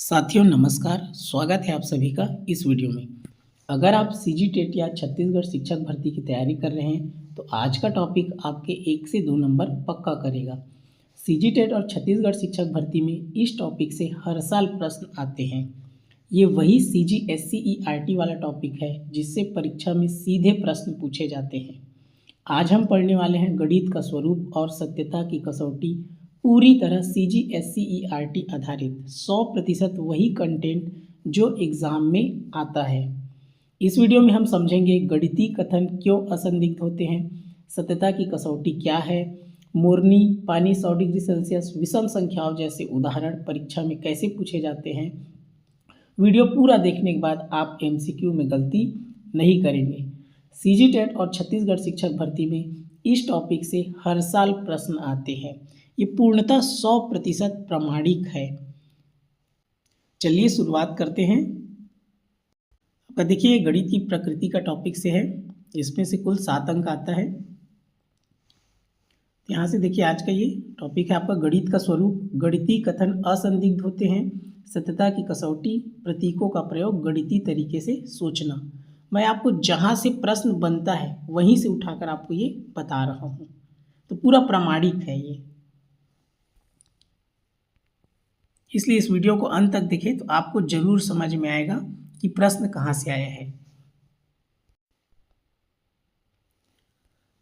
साथियों नमस्कार, स्वागत है आप सभी का इस वीडियो में। अगर आप सीजी टेट या छत्तीसगढ़ शिक्षक भर्ती की तैयारी कर रहे हैं तो आज का टॉपिक आपके 1 से 2 नंबर पक्का करेगा। सीजी टेट और छत्तीसगढ़ शिक्षक भर्ती में इस टॉपिक से हर साल प्रश्न आते हैं। ये वही CGSCERT वाला टॉपिक है जिससे परीक्षा में सीधे प्रश्न पूछे जाते हैं। आज हम पढ़ने वाले हैं गणित का स्वरूप और सत्यता की कसौटी, पूरी तरह CGSCERT आधारित 100% वही कंटेंट जो एग्ज़ाम में आता है। इस वीडियो में हम समझेंगे गणितीय कथन क्यों असंदिग्ध होते हैं, सत्यता की कसौटी क्या है, मोरनी, पानी 100 डिग्री सेल्सियस, विषम संख्याओं जैसे उदाहरण परीक्षा में कैसे पूछे जाते हैं। वीडियो पूरा देखने के बाद आप MCQ में गलती नहीं करेंगे। सीजी टेट और छत्तीसगढ़ शिक्षक भर्ती में इस टॉपिक से हर साल प्रश्न आते हैं। ये पूर्णतः 100% प्रामाणिक है। चलिए शुरुआत करते हैं। आपका देखिए गणित की प्रकृति का टॉपिक से है, इसमें से कुल 7 अंक आता है। यहाँ से देखिए आज का ये टॉपिक है आपका गणित का स्वरूप, गणितीय कथन असंदिग्ध होते हैं, सत्यता की कसौटी, प्रतीकों का प्रयोग, गणितीय तरीके से सोचना। मैं आपको जहाँ से प्रश्न बनता है वहीं से उठाकर आपको ये बता रहा हूँ, तो पूरा प्रामाणिक है ये, इसलिए इस वीडियो को अंत तक देखें तो आपको जरूर समझ में आएगा कि प्रश्न कहाँ से आया है।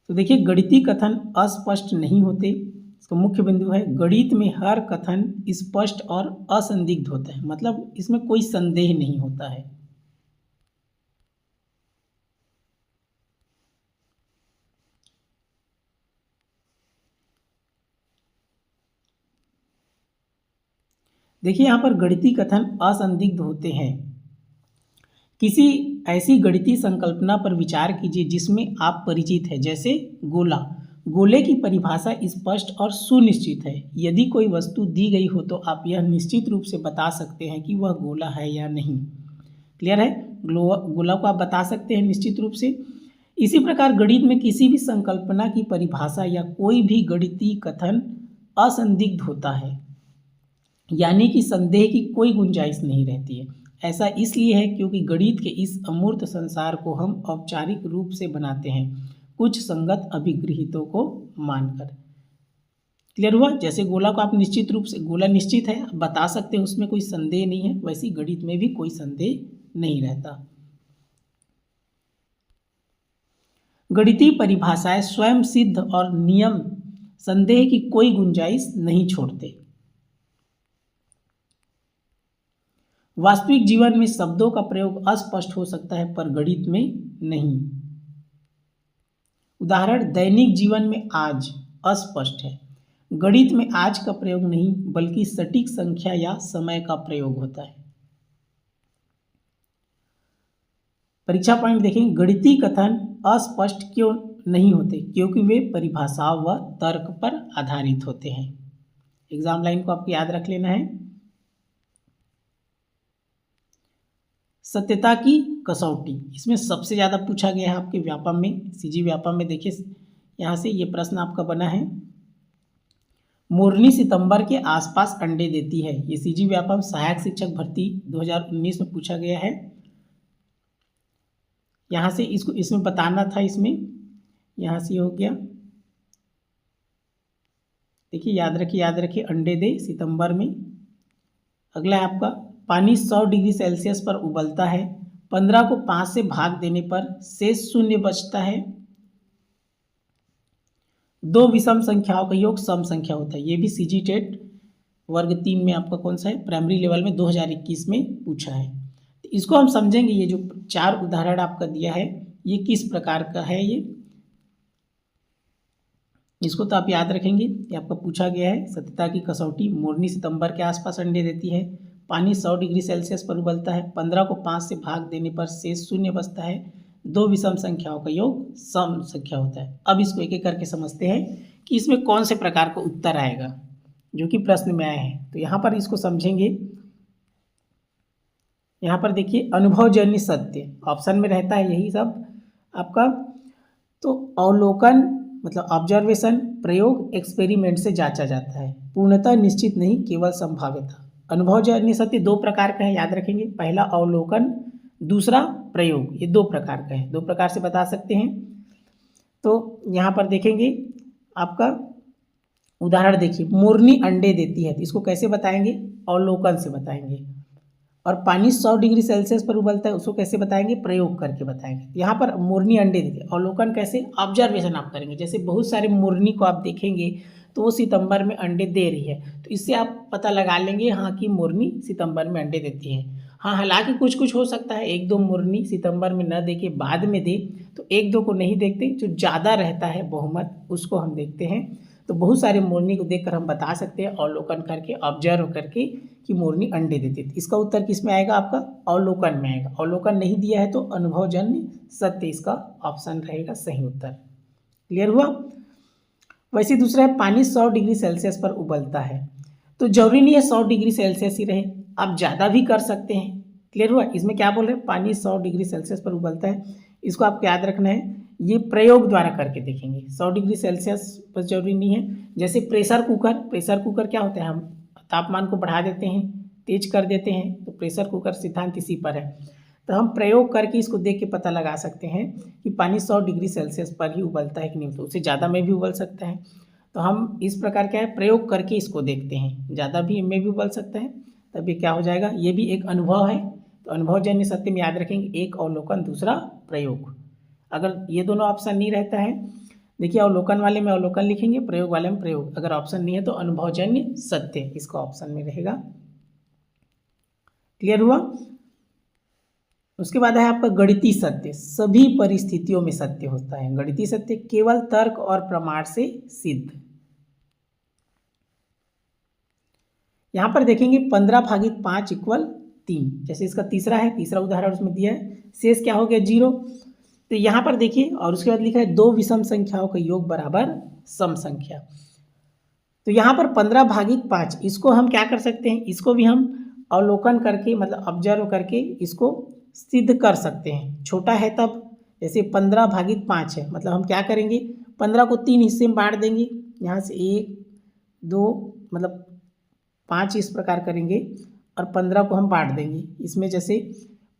तो देखिए गणितीय कथन अस्पष्ट नहीं होते, इसका मुख्य बिंदु है गणित में हर कथन स्पष्ट और असंदिग्ध होता है, मतलब इसमें कोई संदेह नहीं होता है। देखिए यहाँ पर गणितीय कथन असंदिग्ध होते हैं। किसी ऐसी गणितीय संकल्पना पर विचार कीजिए जिसमें आप परिचित हैं, जैसे गोला। गोले की परिभाषा स्पष्ट और सुनिश्चित है। यदि कोई वस्तु दी गई हो तो आप यह निश्चित रूप से बता सकते हैं कि वह गोला है या नहीं। क्लियर है? गोला को आप बता सकते हैं निश्चित रूप से। इसी प्रकार गणित में किसी भी संकल्पना की परिभाषा या कोई भी गणितीय कथन असंदिग्ध होता है, यानी कि संदेह की कोई गुंजाइश नहीं रहती है। ऐसा इसलिए है क्योंकि गणित के इस अमूर्त संसार को हम औपचारिक रूप से बनाते हैं, कुछ संगत अभिगृहितों को मानकर। क्लियर हुआ? जैसे गोला को आप निश्चित रूप से, गोला निश्चित है, आप बता सकते हैं, उसमें कोई संदेह नहीं है, वैसे गणित में भी कोई संदेह नहीं रहता। गणितीय परिभाषाएं स्वयं सिद्ध और नियम संदेह की कोई गुंजाइश नहीं छोड़ते। वास्तविक जीवन में शब्दों का प्रयोग अस्पष्ट हो सकता है पर गणित में नहीं। उदाहरण, दैनिक जीवन में आज अस्पष्ट है, गणित में आज का प्रयोग नहीं बल्कि सटीक संख्या या समय का प्रयोग होता है। परीक्षा पॉइंट देखें, गणितीय कथन अस्पष्ट क्यों नहीं होते? क्योंकि वे परिभाषाओं व तर्क पर आधारित होते हैं। एग्जाम लाइन को आपको याद रख लेना है। सत्यता की कसौटी, इसमें सबसे ज़्यादा पूछा गया है आपके व्यापम में, सीजी व्यापम में। देखिए यहाँ से ये प्रश्न आपका बना है, मोरनी सितंबर के आसपास अंडे देती है। ये सीजी व्यापम सहायक शिक्षक भर्ती 2019 में पूछा गया है। यहाँ से इसको इसमें बताना था, इसमें यहाँ से हो गया। देखिए याद रखिए अंडे दे सितंबर में। अगला है आपका, पानी 100 डिग्री सेल्सियस पर उबलता है, 15 को 5 से भाग देने पर शेष 0 बचता है। दो विषम संख्याओं का योग सम संख्या होता है। ये भी सीजी टेट वर्ग 3 में आपका कौन सा है, प्राइमरी लेवल में 2021 में पूछा है। तो इसको हम समझेंगे, ये जो 4 उदाहरण आपका दिया है ये किस प्रकार का है, इसको तो आप याद रखेंगे। ये आपका पूछा गया है, सत्यता की कसौटी, मोरनी सितंबर के आसपास अंडे देती है, पानी 100 डिग्री सेल्सियस पर उबलता है, 15 को 5 से भाग देने पर शेष 0 बचता है, दो विषम संख्याओं का योग सम संख्या होता है। अब इसको एक एक करके समझते हैं कि इसमें कौन से प्रकार का उत्तर आएगा जो कि प्रश्न में आया है। तो यहाँ पर इसको समझेंगे। यहाँ पर देखिए अनुभवजन्य सत्य ऑप्शन में रहता है, यही सब आपका। तो अवलोकन मतलब ऑब्जर्वेशन, प्रयोग, एक्सपेरिमेंट से जांचा जाता है, पूर्णतः निश्चित नहीं, केवल संभाव्यता। अनुभवजन्य सत्य दो प्रकार का है, याद रखेंगे। पहला अवलोकन, दूसरा प्रयोग। ये दो प्रकार का है, दो प्रकार से बता सकते हैं। तो यहाँ पर देखेंगे आपका उदाहरण देखिए, मोरनी अंडे देती है, तो इसको कैसे बताएंगे? अवलोकन से बताएंगे। और पानी 100 डिग्री सेल्सियस पर उबलता है, उसको कैसे बताएंगे? प्रयोग करके बताएंगे। यहाँ पर मोरनी अंडे देती है, अवलोकन कैसे? ऑब्जर्वेशन आप करेंगे। जैसे बहुत सारे मोरनी को आप देखेंगे तो वो सितंबर में अंडे दे रही है, तो इससे आप पता लगा लेंगे हाँ कि मोरनी सितंबर में अंडे देती है। हाँ, हालांकि कुछ कुछ हो सकता है एक दो मोरनी सितंबर में न दे के बाद में दे, तो एक दो को नहीं देखते, जो ज़्यादा रहता है बहुमत उसको हम देखते हैं। तो बहुत सारे मोरनी को देखकर हम बता सकते हैं अवलोकन करके, ऑब्जर्व करके, कि मोरनी अंडे देती है। इसका उत्तर किस में आएगा? आपका अवलोकन में आएगा। अवलोकन नहीं दिया है तो अनुभवजन्य सत्य इसका ऑप्शन रहेगा सही उत्तर। क्लियर हुआ? वैसे दूसरा है पानी 100 डिग्री सेल्सियस पर उबलता है, तो जरूरी नहीं है 100 डिग्री सेल्सियस ही रहे, आप ज़्यादा भी कर सकते हैं। क्लियर हुआ? इसमें क्या बोल रहे हैं? पानी 100 डिग्री सेल्सियस पर उबलता है, इसको आपको याद रखना है, ये प्रयोग द्वारा करके देखेंगे। 100 डिग्री सेल्सियस पर जरूरी नहीं है। जैसे प्रेशर कुकर, प्रेशर कुकर क्या होता है? हम तापमान को बढ़ा देते हैं, तेज कर देते हैं, तो प्रेशर कुकर सिद्धांत इसी पर है। तो हम प्रयोग करके इसको देख के पता लगा सकते हैं कि पानी 100 डिग्री सेल्सियस पर ही उबलता है कि नहीं, तो उससे ज़्यादा में भी उबल सकता है। तो हम इस प्रकार क्या है, प्रयोग करके इसको देखते हैं, ज़्यादा भी में भी उबल सकता है, तब ये क्या हो जाएगा? ये भी एक अनुभव है। तो अनुभवजन्य सत्य में याद रखेंगे, एक अवलोकन, दूसरा प्रयोग। अगर ये दोनों ऑप्शन नहीं रहता है, देखिए अवलोकन वाले में अवलोकन लिखेंगे, प्रयोग वाले में प्रयोग। अगर ऑप्शन नहीं है तो अनुभवजन्य सत्य इसका ऑप्शन में रहेगा। क्लियर हुआ? उसके बाद है आपका गणितीय सत्य, सभी परिस्थितियों में सत्य होता है। गणितीय सत्य केवल तर्क और प्रमाण से सिद्ध। यहां पर देखेंगे 15/5 = 3। जैसे इसका तीसरा है, तीसरा उदाहरण उसमें दिया है, शेष क्या हो गया? 0। तो यहाँ पर देखिए, और उसके बाद लिखा है दो विषम संख्याओं का योग बराबर सम संख्या। तो यहाँ पर 15/5 इसको हम क्या कर सकते हैं? इसको भी हम अवलोकन करके, मतलब ऑब्जर्व करके इसको सिद्ध कर सकते हैं। छोटा है तब, जैसे 15/5 है, मतलब हम क्या करेंगे? 15 को 3 हिस्से में बांट देंगे, यहाँ से 1 2, मतलब 5 इस प्रकार करेंगे, और 15 को हम बांट देंगे। इसमें जैसे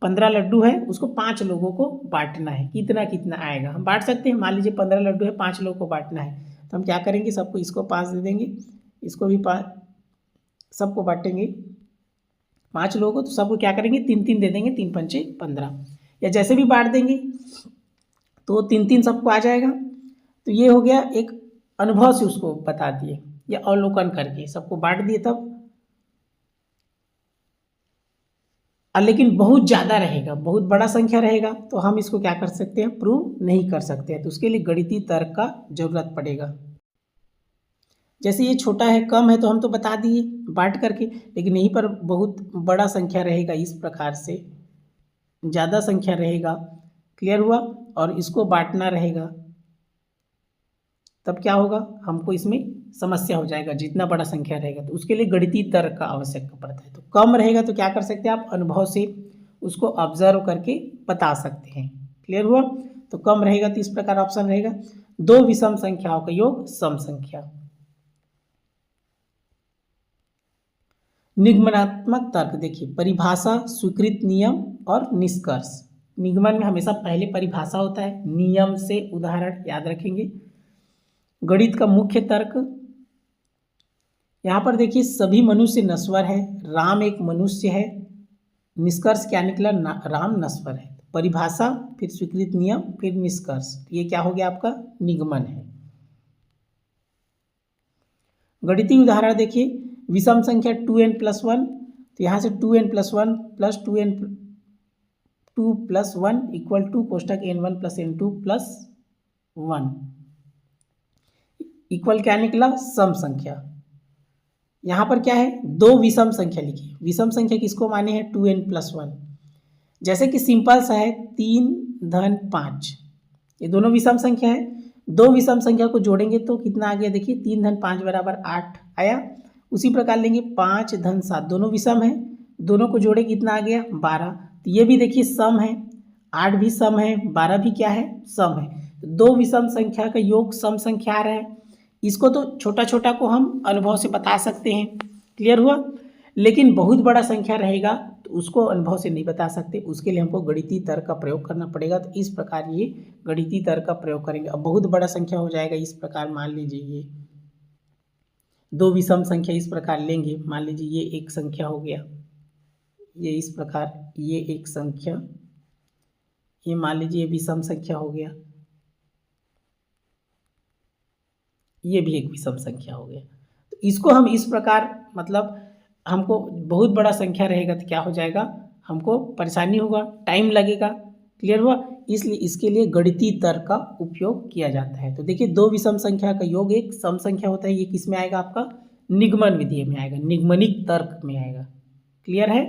15 लड्डू है, उसको 5 लोगों को बांटना है, कितना कितना आएगा हम बांट सकते हैं। मान लीजिए 15 लड्डू है, 5 लोगों को बांटना है, तो हम क्या करेंगे? सबको, इसको 5 दे देंगे, इसको भी 5, सबको बांटेंगे 5 लोगों को, तो सबको क्या करेंगे? 3-3 दे देंगे, 3 पंचे 15, या जैसे भी बांट देंगे तो 3-3 सबको आ जाएगा। तो ये हो गया एक अनुभव से उसको बता दिए, या अवलोकन करके सबको बांट दिए तब। लेकिन बहुत ज़्यादा रहेगा, बहुत बड़ा संख्या रहेगा, तो हम इसको क्या कर सकते हैं? प्रूव नहीं कर सकते हैं। तो उसके लिए गणितीय तर्क का जरूरत पड़ेगा। जैसे ये छोटा है, कम है, तो हम तो बता दिए बांट करके, लेकिन यहीं पर बहुत बड़ा संख्या रहेगा, इस प्रकार से ज़्यादा संख्या रहेगा। क्लियर हुआ? और इसको बांटना रहेगा, तब क्या होगा? हमको इसमें समस्या हो जाएगा, जितना बड़ा संख्या रहेगा। तो उसके लिए गणितीय तर्क का आवश्यकता पड़ता है। तो कम रहेगा तो क्या कर सकते हैं? आप अनुभव से उसको ऑब्जर्व करके बता सकते हैं। क्लियर हुआ? तो कम रहेगा तो इस प्रकार ऑप्शन रहेगा, दो विषम संख्याओं का योग सम संख्या। निगमनात्मक तर्क देखिए, परिभाषा, स्वीकृत नियम और निष्कर्ष। निगमन में हमेशा पहले परिभाषा होता है, नियम से उदाहरण याद रखेंगे। गणित का मुख्य तर्क, यहाँ पर देखिए सभी मनुष्य नश्वर है, राम एक मनुष्य है। निष्कर्ष क्या निकला? राम नश्वर है। परिभाषा, फिर स्वीकृत नियम, फिर निष्कर्ष, ये क्या हो गया? आपका निगमन है। गणितीय उदाहरण देखिए, विषम संख्या 2n+1, तो यहाँ से 2n+1 + 2n+1 = कोष्ठक n1 + n2 + 1 इक्वल क्या निकला? सम संख्या। यहाँ पर क्या है? दो विषम संख्या लिखी। विषम संख्या किसको माने हैं? 2n+1। जैसे कि सिंपल सा है, 3-5, ये दोनों विषम संख्या है। दो विषम संख्या को जोड़ेंगे तो कितना आ गया? देखिए 3-5 = 8 आया। उसी प्रकार लेंगे 5-7, दोनों विषम है, दोनों को जोड़े कितना आ गया? 12। तो ये भी देखिए सम है, 8 भी सम है, 12 भी क्या है? सम है। दो विषम संख्या का योग सम संख्या आ रहा है। इसको तो छोटा छोटा को हम अनुभव से बता सकते हैं। क्लियर हुआ? लेकिन बहुत बड़ा संख्या रहेगा तो उसको अनुभव से नहीं बता सकते, उसके लिए हमको गणितीय तर्क का प्रयोग करना पड़ेगा। तो इस प्रकार ये गणितीय तर्क का प्रयोग करेंगे। अब बहुत बड़ा संख्या हो जाएगा, इस प्रकार मान लीजिए ये दो विषम संख्या इस प्रकार लेंगे, मान लीजिए ये एक संख्या हो गया, ये इस प्रकार ये एक संख्या, ये मान लीजिए ये विषम संख्या हो गया, ये भी एक विषम संख्या हो गया। तो इसको हम इस प्रकार मतलब हमको बहुत बड़ा संख्या रहेगा तो क्या हो जाएगा, हमको परेशानी होगा, टाइम लगेगा। क्लियर हुआ? इसलिए इसके लिए गणितीय तर्क का उपयोग किया जाता है। तो देखिए दो विषम संख्या का योग एक सम संख्या होता है, ये किस में आएगा आपका, निगमन विधि में आएगा, निगमनिक तर्क में आएगा। क्लियर है?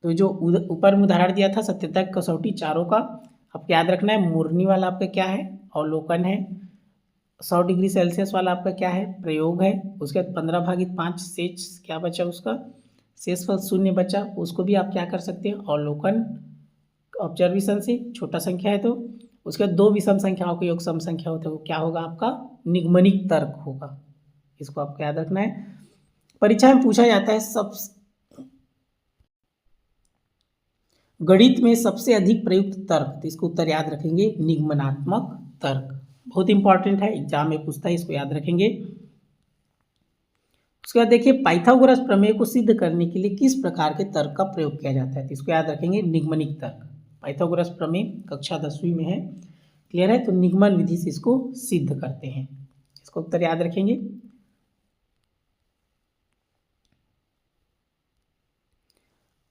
तो जो ऊपर में उदाहरण दिया था सत्यता की कसौटी चारों का, आपको याद रखना है। मूर्नी वाला आपका क्या है, अवलोकन है। 100 डिग्री सेल्सियस वाला आपका क्या है, प्रयोग है। उसके बाद 15/5 शेष क्या बचा, उसका शेषफल 0 बचा, उसको भी आप क्या कर सकते हैं, अवलोकन ऑब्जर्वेशन से, छोटा संख्या है तो। उसके बाद दो विषम संख्याओं के योग सम संख्या होता है, वो क्या होगा आपका, निगमनिक तर्क होगा। इसको आपको याद रखना है। परीक्षा में पूछा जाता है सब गणित में सबसे अधिक प्रयुक्त तर्क, तो इसको उत्तर याद रखेंगे निगमनात्मक तर्क। बहुत इंपॉर्टेंट है, एग्जाम में पूछता है, इसको याद रखेंगे। उसके बाद देखिए पाइथागोरस प्रमेय को सिद्ध करने के लिए किस प्रकार के तर्क का प्रयोग किया जाता है, तो इसको याद रखेंगे निगमनिक तर्क। पाइथागोरस प्रमेय कक्षा 10वीं में है। क्लियर है? तो निगमन विधि से इसको सिद्ध करते हैं, इसको उत्तर याद रखेंगे।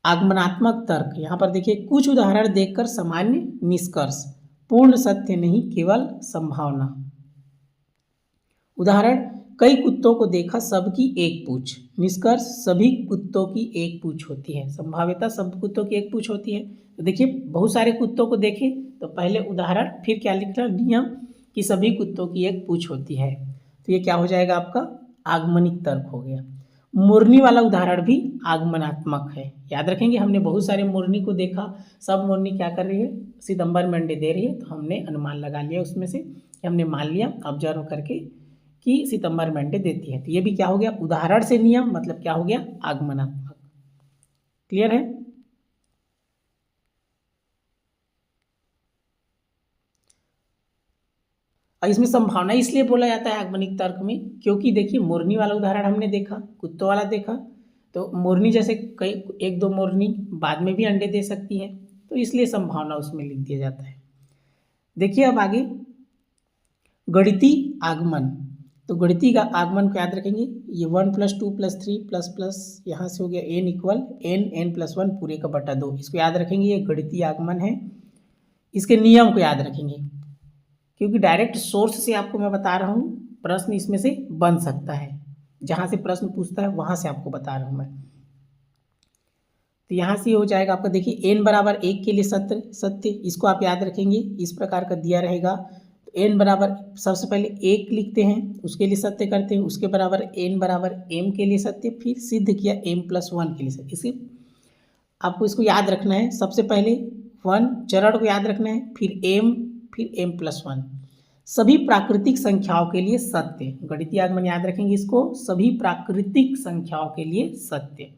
आगमनात्मक तर्क, यहाँ पर देखिए कुछ उदाहरण देखकर सामान्य निष्कर्ष, पूर्ण सत्य नहीं केवल संभावना। उदाहरण, कई कुत्तों को देखा सबकी एक पूंछ। निष्कर्ष, सभी कुत्तों की एक पूंछ होती है। संभाव्यता सब कुत्तों की एक पूंछ होती है। तो देखिए बहुत सारे कुत्तों को देखे तो पहले उदाहरण, फिर क्या लिख रहा, नियम कि सभी कुत्तों की एक पूंछ होती है। तो ये क्या हो जाएगा आपका, आगमनिक तर्क हो गया। मुरनी वाला उदाहरण भी आगमनात्मक है। याद रखेंगे हमने बहुत सारे मुरनी को देखा, सब मुरनी क्या कर रही है, सितंबर में अंडे दे रही है, तो हमने अनुमान लगा लिया उसमें से, हमने मान लिया ऑब्जर्व करके कि सितंबर में अंडे देती है। तो ये भी क्या हो गया, उदाहरण से नियम, मतलब क्या हो गया, आगमनात्मक। क्लियर है? और इसमें संभावना इसलिए बोला जाता है आगमनिक तर्क में, क्योंकि देखिए मोरनी वाला उदाहरण हमने देखा, कुत्तों वाला देखा, तो मोरनी जैसे कई एक दो मोरनी बाद में भी अंडे दे सकती है, तो इसलिए संभावना उसमें लिख दिया जाता है। देखिए अब आगे गणितीय आगमन, तो गणितीय का आगमन को याद रखेंगे, ये 1 + 2 + 3 प्लस यहाँ से हो गया n = n+1 पूरे का बटा 2, इसको याद रखेंगे, ये गणितीय आगमन है। इसके नियम को याद रखेंगे, क्योंकि डायरेक्ट सोर्स से आपको मैं बता रहा हूँ, प्रश्न इसमें से बन सकता है, जहाँ से प्रश्न पूछता है वहाँ से आपको बता रहा हूँ मैं। तो यहाँ से हो जाएगा आपका, देखिए n = 1 के लिए सत्य, इसको आप याद रखेंगे, इस प्रकार का दिया रहेगा। तो n बराबर, सबसे पहले 1 लिखते हैं, उसके लिए सत्य करते हैं, उसके बराबर n = m के लिए सत्य, फिर सिद्ध किया m+1 के लिए सत्य। इसे आपको इसको याद रखना है, सबसे पहले 1 चरण को याद रखना है, फिर m, फिर m+1, सभी प्राकृतिक संख्याओं के लिए सत्य। गणितीय आगमन याद रखेंगे इसको, सभी प्राकृतिक संख्याओं के लिए सत्य।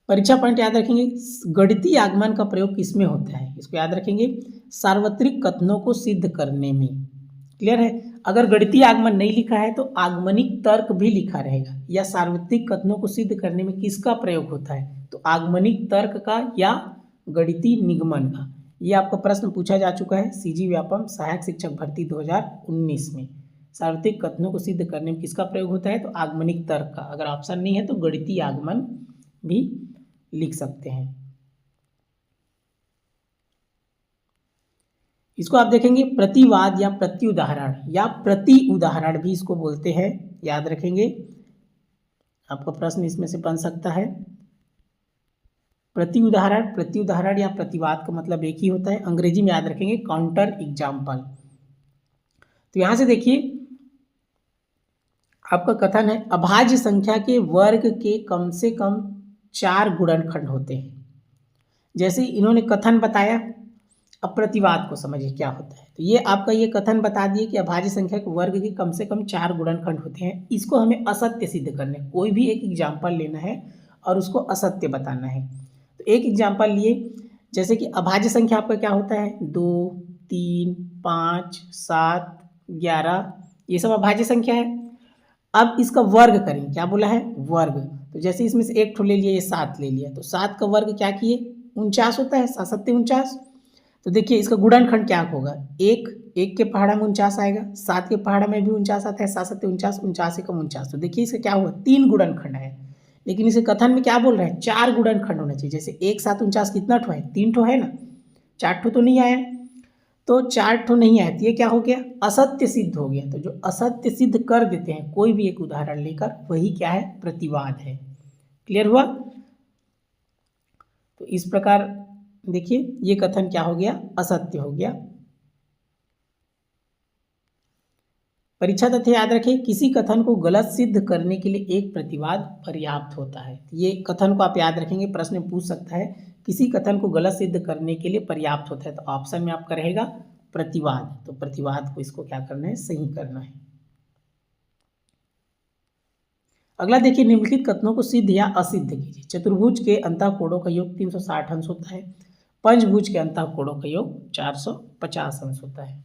परीक्षा पॉइंट याद रखेंगे, गणितीय आगमन का प्रयोग किसमें होता है, इसको याद रखेंगे, सार्वत्रिक कथनों को सिद्ध करने में। क्लियर है? अगर गणितीय आगमन नहीं लिखा है तो आगमनिक तर्क भी लिखा रहेगा, या सार्वत्रिक कथनों को सिद्ध करने में किसका प्रयोग होता है, तो आगमनिक तर्क का या गणितीय निगमन का। ये आपका प्रश्न पूछा जा चुका है सीजी व्यापम सहायक शिक्षक भर्ती 2019 में। सार्वत्रिक कथनों को सिद्ध करने में किसका प्रयोग होता है, तो आगमनिक तर्क का। अगर ऑप्शन नहीं है तो गणितीय आगमन भी लिख सकते हैं। इसको आप देखेंगे प्रतिवाद या प्रत्युदाहरण, या प्रति उदाहरण भी इसको बोलते हैं, याद रखेंगे, आपका प्रश्न इसमें से बन सकता है। प्रत्युदाहरण या प्रतिवाद का मतलब एक ही होता है, अंग्रेजी में याद रखेंगे काउंटर एग्जाम्पल। तो यहां से देखिए आपका कथन है, अभाज्य संख्या के वर्ग के कम से कम 4 गुणनखंड होते हैं। जैसे इन्होंने कथन बताया, अब प्रतिवाद को समझिए क्या होता है। तो ये आपका ये कथन बता दिए कि अभाज्य संख्या के वर्ग के कम से कम 4 गुणनखंड होते हैं। इसको हमें असत्य सिद्ध करना है, कोई भी एक एग्जाम्पल लेना है और उसको असत्य बताना है। तो एक एग्जाम्पल लिए, जैसे कि अभाज्य संख्या आपका क्या होता है, 2, 3, 5, 7, 11, ये सब अभाज्य संख्या है। अब इसका वर्ग करें, क्या बोला है, वर्ग। तो जैसे इसमें से एक ठो ले लिया, ये 7 ले लिया, तो 7 का वर्ग क्या किए, 49 होता है, 7 सत्ते 49। तो देखिए इसका गुणनखंड क्या होगा, एक के पहाड़ा में 49 आएगा, 7 के पहाड़ा में भी 49 आता है, 7 सत्ते 49, 49 एकम 49। तो देखिए इसका क्या हुआ, 3 गुणनखंड है। लेकिन इसे कथन में क्या बोल रहे हैं, 4 गुणनखंड होना चाहिए। जैसे 1 7 49 कितना ठो है, 3 ठो है ना, 4 ठो तो नहीं आया। तो 4 ठो नहीं आया तो ये क्या हो गया, असत्य सिद्ध हो गया। तो जो असत्य सिद्ध कर देते हैं कोई भी एक उदाहरण लेकर, वही क्या है, प्रतिवाद है। क्लियर हुआ। तो इस प्रकार देखिए ये कथन क्या हो गया, असत्य हो गया। परीक्षा तथ्य याद रखें, किसी कथन को गलत सिद्ध करने के लिए एक प्रतिवाद पर्याप्त होता है। ये कथन को आप याद रखेंगे, प्रश्न में पूछ सकता है, किसी कथन को गलत सिद्ध करने के लिए पर्याप्त होता है। तो ऑप्शन में आपका रहेगा प्रतिवाद। तो प्रतिवाद को इसको क्या करना है, सही करना है। अगला देखिए, निम्नलिखित कथनों को सिद्ध या असिद्ध कीजिए। चतुर्भुज के अंतःकोणों का योग 360 अंश होता है। पंचभुज के अंतःकोणों का योग 450 अंश होता है।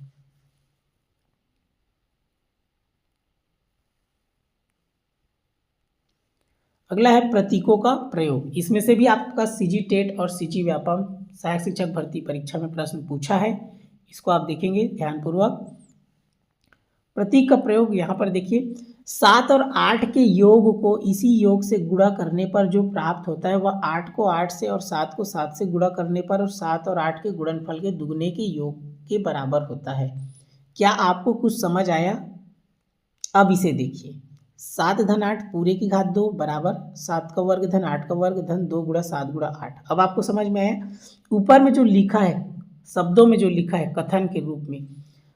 अगला है प्रतीकों का प्रयोग। इसमें से भी आपका सीजी टेट और सीजी व्यापम सहायक शिक्षक भर्ती परीक्षा में प्रश्न पूछा है, इसको आप देखेंगे ध्यानपूर्वक। प्रतीक का प्रयोग यहाँ पर देखिए, 7 और 8 के योग को इसी योग से गुणा करने पर जो प्राप्त होता है वह 8 को 8 से और 7 को 7 से गुणा करने पर और 7 और 8 के गुणनफल के दुगने के योग के बराबर होता है। क्या आपको कुछ समझ आया? अब इसे देखिए, 7 धन 8 पूरे की घात 2 बराबर 7 का वर्ग धन 8 का वर्ग धन 2 गुणा 7 गुणा 8। अब आपको समझ में आया? ऊपर में जो लिखा है, शब्दों में जो लिखा है कथन के रूप में,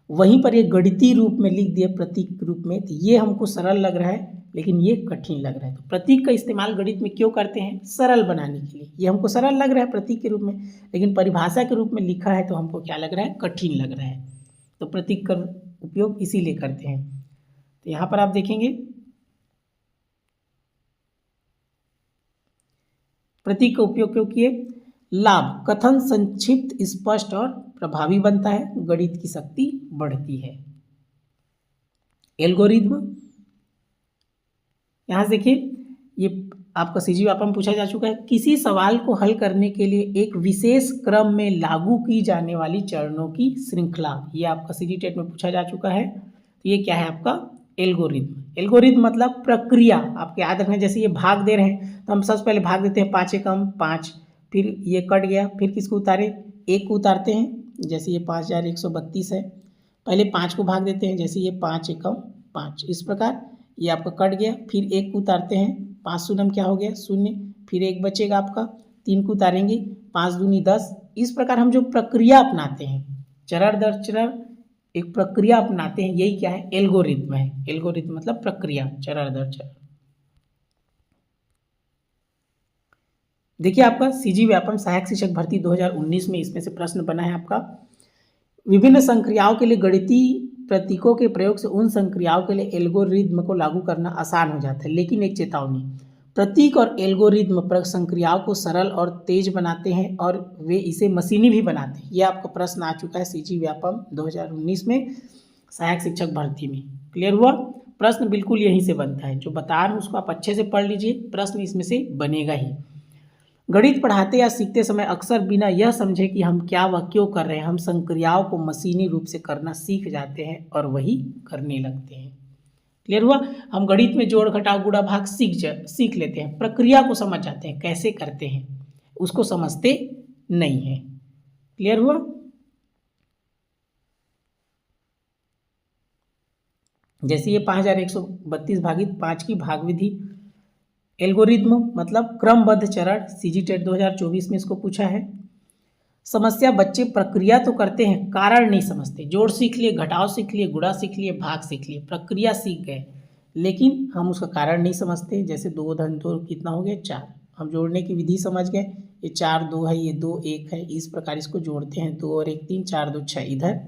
वहीं पर ये गणितीय रूप में लिख दिया प्रतीक के रूप में। तो ये हमको सरल लग रहा है, लेकिन ये कठिन लग रहा है। तो प्रतीक का इस्तेमाल गणित में क्यों करते हैं? सरल बनाने के लिए। ये हमको सरल लग रहा है प्रतीक के रूप में, लेकिन परिभाषा के रूप में लिखा है तो हमको क्या लग रहा है? कठिन लग रहा है। तो प्रतीक का उपयोग इसीलिए करते हैं। तो यहाँ पर आप देखेंगे प्रतीक का उपयोग क्यों किए? लाभ, कथन संक्षिप्त, स्पष्ट और प्रभावी बनता है, गणित की शक्ति बढ़ती है। एल्गोरिथ्म, यहां से देखिए ये आपका सीजी व्यापम पूछा जा चुका है। किसी सवाल को हल करने के लिए एक विशेष क्रम में लागू की जाने वाली चरणों की श्रृंखला, ये आपका सीजी टेट में पूछा जा चुका है। तो ये क्या है आपका? एल्गोरिथ्म। एल्गोरिथ्म मतलब प्रक्रिया। आपको याद रखना, जैसे ये भाग दे रहे हैं तो हम सबसे पहले भाग देते हैं 5 एकम 5, फिर ये कट गया, फिर किसको उतारे? 1 को उतारते हैं। जैसे ये 5132 है, पहले 5 को भाग देते हैं, जैसे ये 5 एकम 5। इस प्रकार ये आपका कट गया, फिर 1 को उतारते हैं, 5 शून्य क्या हो गया? 0, फिर 1 बचेगा आपका, 3 को उतारेंगे, 5 दूनी 10। इस प्रकार हम जो प्रक्रिया अपनाते हैं, चरण दर चरण एक प्रक्रिया अपनाते हैं, यही क्या है? एल्गोरिथ्म है। एल्गोरिथ्म मतलब प्रक्रिया, चरण दर चरण। देखिए आपका सीजी व्यापम सहायक शिक्षक भर्ती 2019 में इसमें से प्रश्न बना है आपका, विभिन्न संक्रियाओं के लिए गणितीय प्रतीकों के प्रयोग से उन संक्रियाओं के लिए एल्गोरिथ्म को लागू करना आसान हो जाता है। लेकिन एक चेतावनी, प्रतीक और एल्गोरिथ्म संक्रियाओं को सरल और तेज बनाते हैं और वे इसे मशीनी भी बनाते हैं। यह आपका प्रश्न आ चुका है सीजी व्यापम 2019 में सहायक शिक्षक भर्ती में। क्लियर हुआ? प्रश्न बिल्कुल यहीं से बनता है, जो बता रहा हूँ उसको आप अच्छे से पढ़ लीजिए, प्रश्न इसमें से बनेगा ही। गणित पढ़ाते या सीखते समय अक्सर बिना यह समझे कि हम क्या व क्यों कर रहे हैं, हम संक्रियाओं को मशीनी रूप से करना सीख जाते हैं और वही करने लगते हैं। क्लियर हुआ? हम गणित में जोड़ घटाव गुणा भाग सीख लेते हैं, प्रक्रिया को समझ जाते हैं, कैसे करते हैं, उसको समझते नहीं है। क्लियर हुआ? जैसे ये 5132 भागित 5 की भाग विधि, एल्गोरिथ्म मतलब क्रमबद्ध चरण, सीजी टेट 2024 में इसको पूछा है। समस्या, बच्चे प्रक्रिया तो करते हैं, कारण नहीं समझते। जोड़ सीख लिए, घटाव सीख लिए, गुणा सीख लिए, भाग सीख लिए, प्रक्रिया सीख गए, लेकिन हम उसका कारण नहीं समझते। जैसे 2 धन 2 कितना हो गया? 4, हम जोड़ने की विधि समझ गए। ये 4 2 है, ये 2 1 है, इस प्रकार इसको जोड़ते हैं। 2 और 1 3, 4 2 6, इधर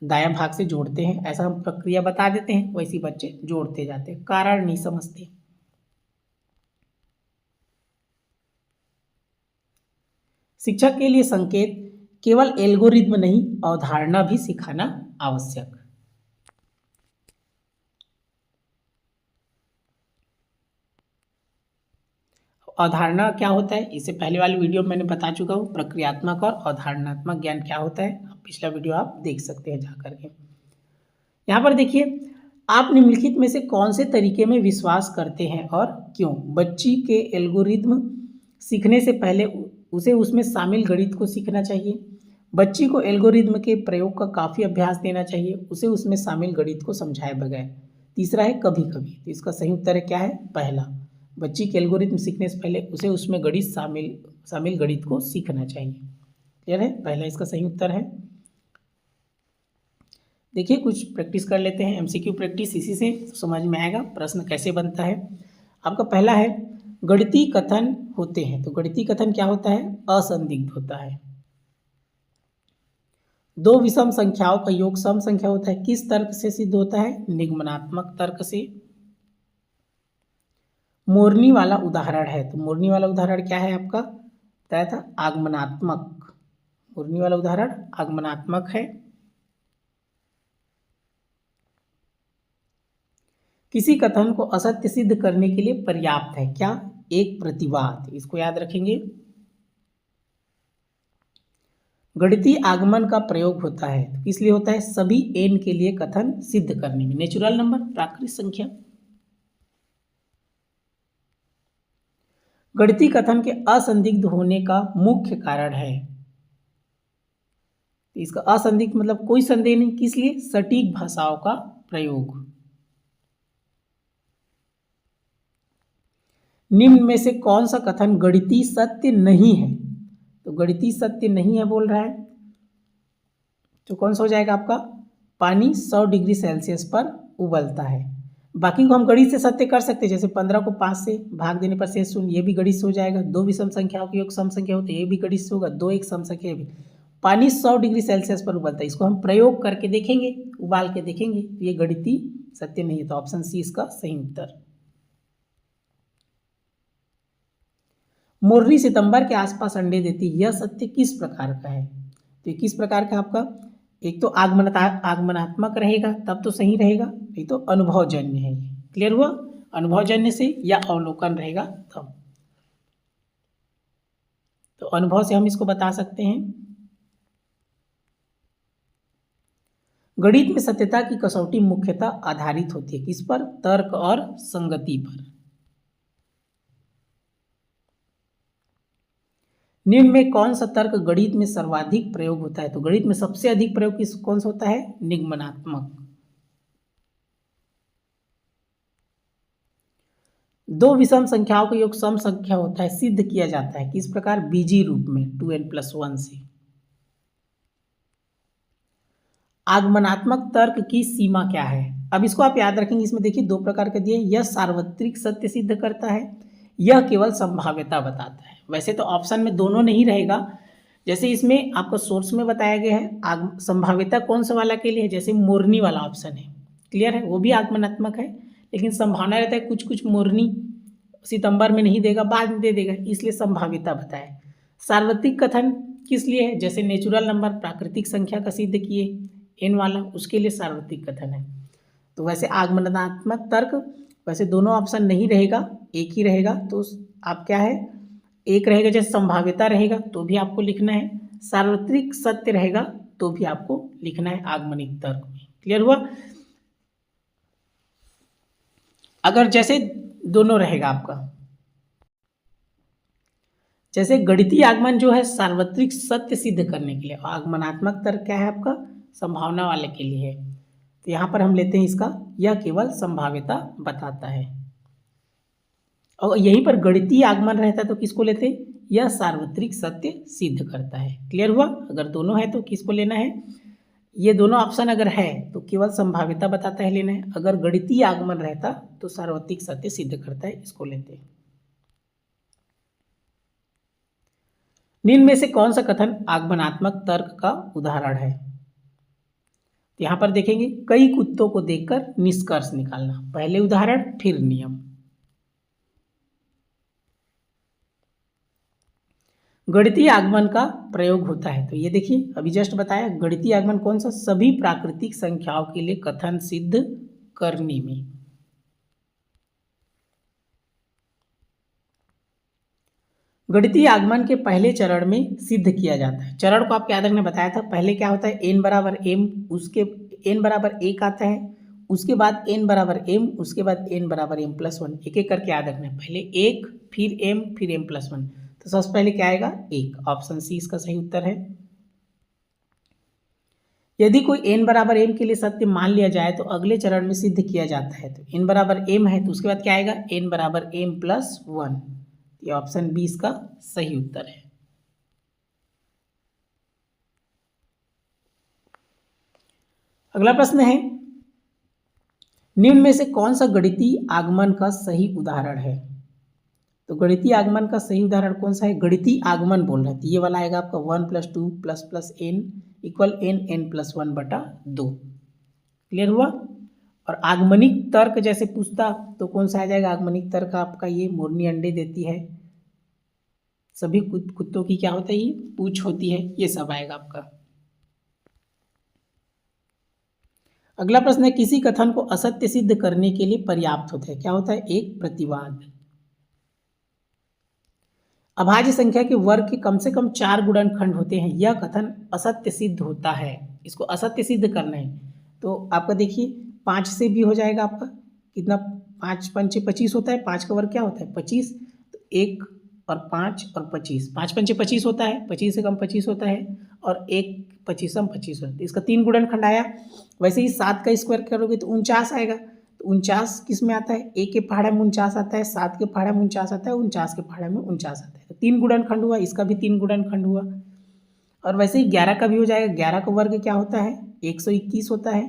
दायां भाग से जोड़ते हैं। ऐसा हम प्रक्रिया बता देते हैं, वैसे बच्चे जोड़ते जाते हैं, कारण नहीं समझते। शिक्षक के लिए संकेत केवल एल्गोरिथम नहीं, अवधारणा भी सिखाना आवश्यक। अवधारणा क्या होता है, इससे पहले वाली वीडियो में मैंने बता चुका हूँ। प्रक्रियात्मक और अवधारणात्मक ज्ञान क्या होता है, पिछला वीडियो आप देख सकते हैं जा करके। यहाँ पर देखिए, आप निम्नलिखित में से कौन से तरीके में विश्वास करते हैं और क्यों। बच्ची के एल्गोरिथम सीखने से पहले उसे उसमें शामिल गणित को सीखना चाहिए। बच्ची को एल्गोरिथम के प्रयोग का काफ़ी अभ्यास देना चाहिए, उसे उसमें शामिल गणित को समझाए बगैर। तीसरा है कभी कभी। तो इसका सही उत्तर है क्या है, पहला। बच्ची के एल्गोरिथम सीखने से पहले उसे उसमें गणित शामिल गणित को सीखना चाहिए। क्लियर है, पहला इसका सही उत्तर है। देखिए कुछ प्रैक्टिस कर लेते हैं, एमसीक्यू प्रैक्टिस, इसी से समझ में आएगा प्रश्न कैसे बनता है। आपका पहला है, गणितीय कथन होते हैं। तो गणितीय कथन क्या होता है, असंदिग्ध होता है। दो विषम संख्याओं का योग सम संख्या होता है, किस तर्क से सिद्ध होता है, निगमनात्मक तर्क से। मोरनी वाला उदाहरण है, तो मोरनी वाला उदाहरण क्या है आपका, बताया था आगमनात्मक। मोरनी वाला उदाहरण आगमनात्मक है। किसी कथन को असत्य सिद्ध करने के लिए पर्याप्त है क्या, एक प्रतिवाद। इसको याद रखेंगे। गणितीय आगमन का प्रयोग होता है, तो किस लिए होता है, सभी n के लिए कथन सिद्ध करने में। नेचुरल नंबर, प्राकृतिक संख्या। गणितीय कथन के असंदिग्ध होने का मुख्य कारण है, इसका असंदिग्ध मतलब कोई संदेह नहीं, किस लिए, सटीक भाषाओं का प्रयोग। निम्न में से कौन सा कथन गणितीय सत्य नहीं है, तो गणितीय सत्य नहीं है बोल रहा है, तो कौन सा हो जाएगा आपका, पानी 100 डिग्री सेल्सियस पर उबलता है। बाकी को हम गणित से सत्य कर सकते हैं, जैसे 15 को 5 से भाग देने पर शेष शून्य, ये भी गणित से हो जाएगा। दो विषम संख्याओं के योग सम संख्या होते हैं, ये भी गणित से होगा। 2 एक सम संख्या भी। पानी 100 डिग्री सेल्सियस पर उबलता है, इसको हम प्रयोग करके देखेंगे, उबाल के देखेंगे, ये गणितीय सत्य नहीं है। तो ऑप्शन सी इसका सही उत्तर। मुर्री सितंबर के आसपास अंडे देती है, यह सत्य किस प्रकार का है, तो किस प्रकार का आपका, एक तो आगमनात्मक रहेगा तब तो सही रहेगा, नहीं तो अनुभवजन्य है। ये क्लियर हुआ, अनुभवजन्य से या अवलोकन रहेगा तब, तो अनुभव से हम इसको बता सकते हैं। गणित में सत्यता की कसौटी मुख्यतः आधारित होती है किस पर, तर्क और संगति पर। निम्न में कौन सा तर्क गणित में सर्वाधिक प्रयोग होता है, तो गणित में सबसे अधिक प्रयोग कौन सा होता है, निगमनात्मक। दो विषम संख्याओं का योग सम संख्या होता है, सिद्ध किया जाता है किस प्रकार, बीजीय रूप में 2n+1 से। आगमनात्मक तर्क की सीमा क्या है, अब इसको आप याद रखेंगे। इसमें देखिए दो प्रकार के दिए, यह सार्वत्रिक सत्य सिद्ध करता है, यह केवल संभाव्यता बताता है। वैसे तो ऑप्शन में दोनों नहीं रहेगा, जैसे इसमें आपको सोर्स में बताया गया है संभाव्यता कौन सा वाला के लिए है, जैसे मोरनी वाला ऑप्शन है, क्लियर है, वो भी आगमनात्मक है, लेकिन संभावना रहता है कुछ मोरनी सितंबर में नहीं देगा, बाद में दे देगा, इसलिए संभाव्यता बताए। सार्वत्रिक कथन किस लिए है, जैसे नेचुरल नंबर, प्राकृतिक संख्या का सिद्ध किए n वाला, उसके लिए सार्वत्रिक कथन है। तो वैसे आगमनात्मक तर्क, वैसे दोनों ऑप्शन नहीं रहेगा, एक ही रहेगा। तो आप क्या है, एक रहेगा जैसे संभाव्यता रहेगा तो भी आपको लिखना है, सार्वत्रिक सत्य रहेगा तो भी आपको लिखना है आगमनिक तर्क में। क्लियर हुआ। अगर जैसे दोनों रहेगा आपका, जैसे गणितीय आगमन जो है सार्वत्रिक सत्य सिद्ध करने के लिए, आगमनात्मक तर्क क्या है आपका, संभावना वाले के लिए है। तो यहाँ पर हम लेते हैं इसका, यह केवल संभाव्यता बताता है। और यहीं पर गणितीय आगमन रहता है तो किसको लेते हैं, यह सार्वत्रिक सत्य सिद्ध करता है। क्लियर हुआ। अगर दोनों है तो किसको लेना है, ये दोनों ऑप्शन अगर है तो केवल संभाव्यता बताता है लेना है, अगर गणितीय आगमन रहता तो सार्वत्रिक सत्य सिद्ध करता है, इसको लेते हैं। निम्न में से कौन सा कथन आगमनात्मक तर्क का उदाहरण है? यहाँ पर देखेंगे कई कुत्तों को देखकर निष्कर्ष निकालना, पहले उदाहरण फिर नियम। गणितीय आगमन का प्रयोग होता है, तो ये देखिए अभी जस्ट बताया, गणितीय आगमन कौन सा? सभी प्राकृतिक संख्याओं के लिए कथन सिद्ध करने में। गणितीय आगमन के पहले चरण में सिद्ध किया जाता है। चरण को आपके आदर ने बताया था, पहले क्या होता है n बराबर m, उसके n बराबर 1 आता है, उसके बाद n बराबर m, उसके बाद n बराबर m प्लस 1, एक एक करके याद रखना है, पहले 1 फिर m फिर m प्लस 1। तो सबसे पहले क्या आएगा? 1। ऑप्शन सी इसका सही उत्तर है। यदि कोई n बराबर m के लिए सत्य मान लिया जाए तो अगले चरण में सिद्ध किया जाता है। तो n बराबर m है तो उसके बाद क्या आएगा? n बराबर m प्लस 1। ये ऑप्शन बी इसका सही उत्तर है। अगला प्रश्न है, निम्न में से कौन सा गणितीय आगमन का सही उदाहरण है? तो गणितीय आगमन का सही उदाहरण कौन सा है? गणितीय आगमन बोल रहे थे, ये वाला आएगा आपका 1 + 2 + n equal n plus 1/2। Clear हुआ? और आगमनिक तर्क जैसे पूछता तो कौन सा आ जाएगा? आगमनिक तर्क आपका ये मोरनी अंडे देती है, सभी कुत्तों की क्या होता है? ये पूंछ होती है, ये सब आएगा आपका। अगला प्रश्न है, किसी कथन को असत्य सिद्ध करने के लिए पर्याप्त होता है, क्या होता है? एक प्रतिवाद। अभाज्य संख्या के वर्ग के कम से कम 4 गुणनखंड होते हैं, यह कथन असत्य सिद्ध होता है। इसको असत्य सिद्ध करना है तो आपका देखिए 5 से भी हो जाएगा आपका, कितना? 5 × 5 = 25 होता है, 5 का वर्ग क्या होता है? 25। तो 1 और 5 और 25, 5 × 5 = 25 होता है, 25 से कम 25 होता है, और 1 25 होता है, इसका 3 गुणनखंड आया। वैसे ही 7 का स्क्वायर करोगे तो 49 आएगा। तो 49 किस में आता है? 1 के पहाड़े में 49 आता है, 7 के पहाड़े में 49 आता है, 49 के पहाड़े में 49 आता है। तो 3 गुणनखंड हुआ, इसका भी 3 गुणनखंड हुआ। और वैसे ही 11 का भी हो जाएगा, 11 का वर्ग क्या होता है? 121 होता है।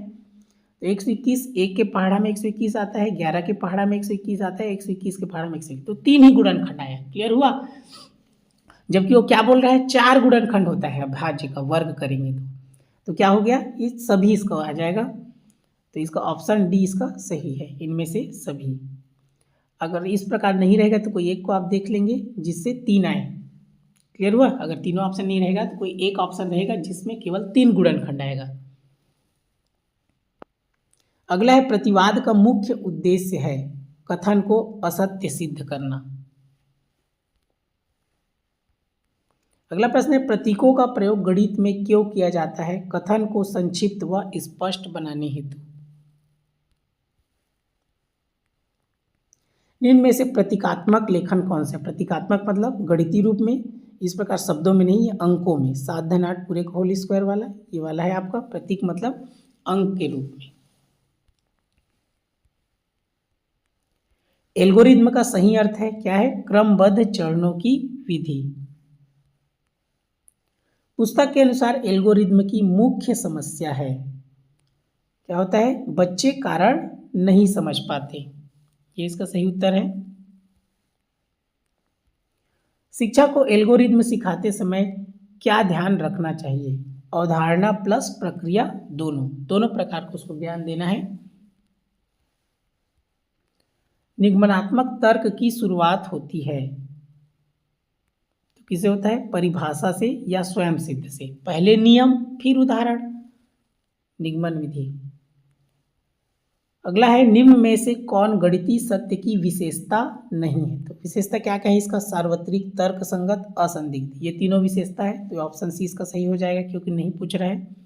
तो 121, 1 के पहाड़ा में 121 आता है, 11 के पहाड़ा में 121 आता है, 121 के पहाड़ा में 121, तो 3 ही गुणनखंड आया। क्लियर हुआ? जबकि वो क्या बोल रहा है? 4 गुणनखंड होता है अभाज्य का, वर्ग करेंगे तो क्या हो गया? ये सभी इसका आ जाएगा। तो इसका ऑप्शन डी इसका सही है, इनमें से सभी। अगर इस प्रकार नहीं रहेगा तो कोई एक को आप देख लेंगे जिससे 3 आए। क्लियर हुआ? अगर तीनों ऑप्शन नहीं रहेगा तो कोई एक ऑप्शन रहेगा जिसमें केवल 3 गुणनखंड आएगा। अगला है, प्रतिवाद का मुख्य उद्देश्य है कथन को असत्य सिद्ध करना। अगला प्रश्न है, प्रतीकों का प्रयोग गणित में क्यों किया जाता है? कथन को संक्षिप्त व स्पष्ट बनाने हेतु। निम्न में से प्रतीकात्मक लेखन कौन सा है? प्रतीकात्मक मतलब गणितीय रूप में, इस प्रकार शब्दों में नहीं है, अंकों में। 7 पूरे का होल स्क्वायर वाला, ये वाला है आपका प्रतीक, मतलब अंक के रूप में। एल्गोरिथम का सही अर्थ है क्या है? क्रमबद्ध चरणों की विधि। पुस्तक के अनुसार एल्गोरिथम की मुख्य समस्या है, क्या होता है? बच्चे कारण नहीं समझ पाते, ये इसका सही उत्तर है। शिक्षा को एल्गोरिथम सिखाते समय क्या ध्यान रखना चाहिए? अवधारणा प्लस प्रक्रिया, दोनों प्रकार को उसको ध्यान देना है। निगमनात्मक तर्क की शुरुआत होती है तो किसे होता है? परिभाषा से या स्वयं सिद्ध से। पहले नियम फिर उदाहरण, निगमन विधि। अगला है, निम्न में से कौन गणितीय सत्य की विशेषता नहीं है? तो विशेषता क्या क्या है इसका? सार्वत्रिक, तर्क संगत, असंदिग्ध, ये तीनों विशेषता है। तो ऑप्शन सी इसका सही हो जाएगा क्योंकि नहीं पूछ रहा है।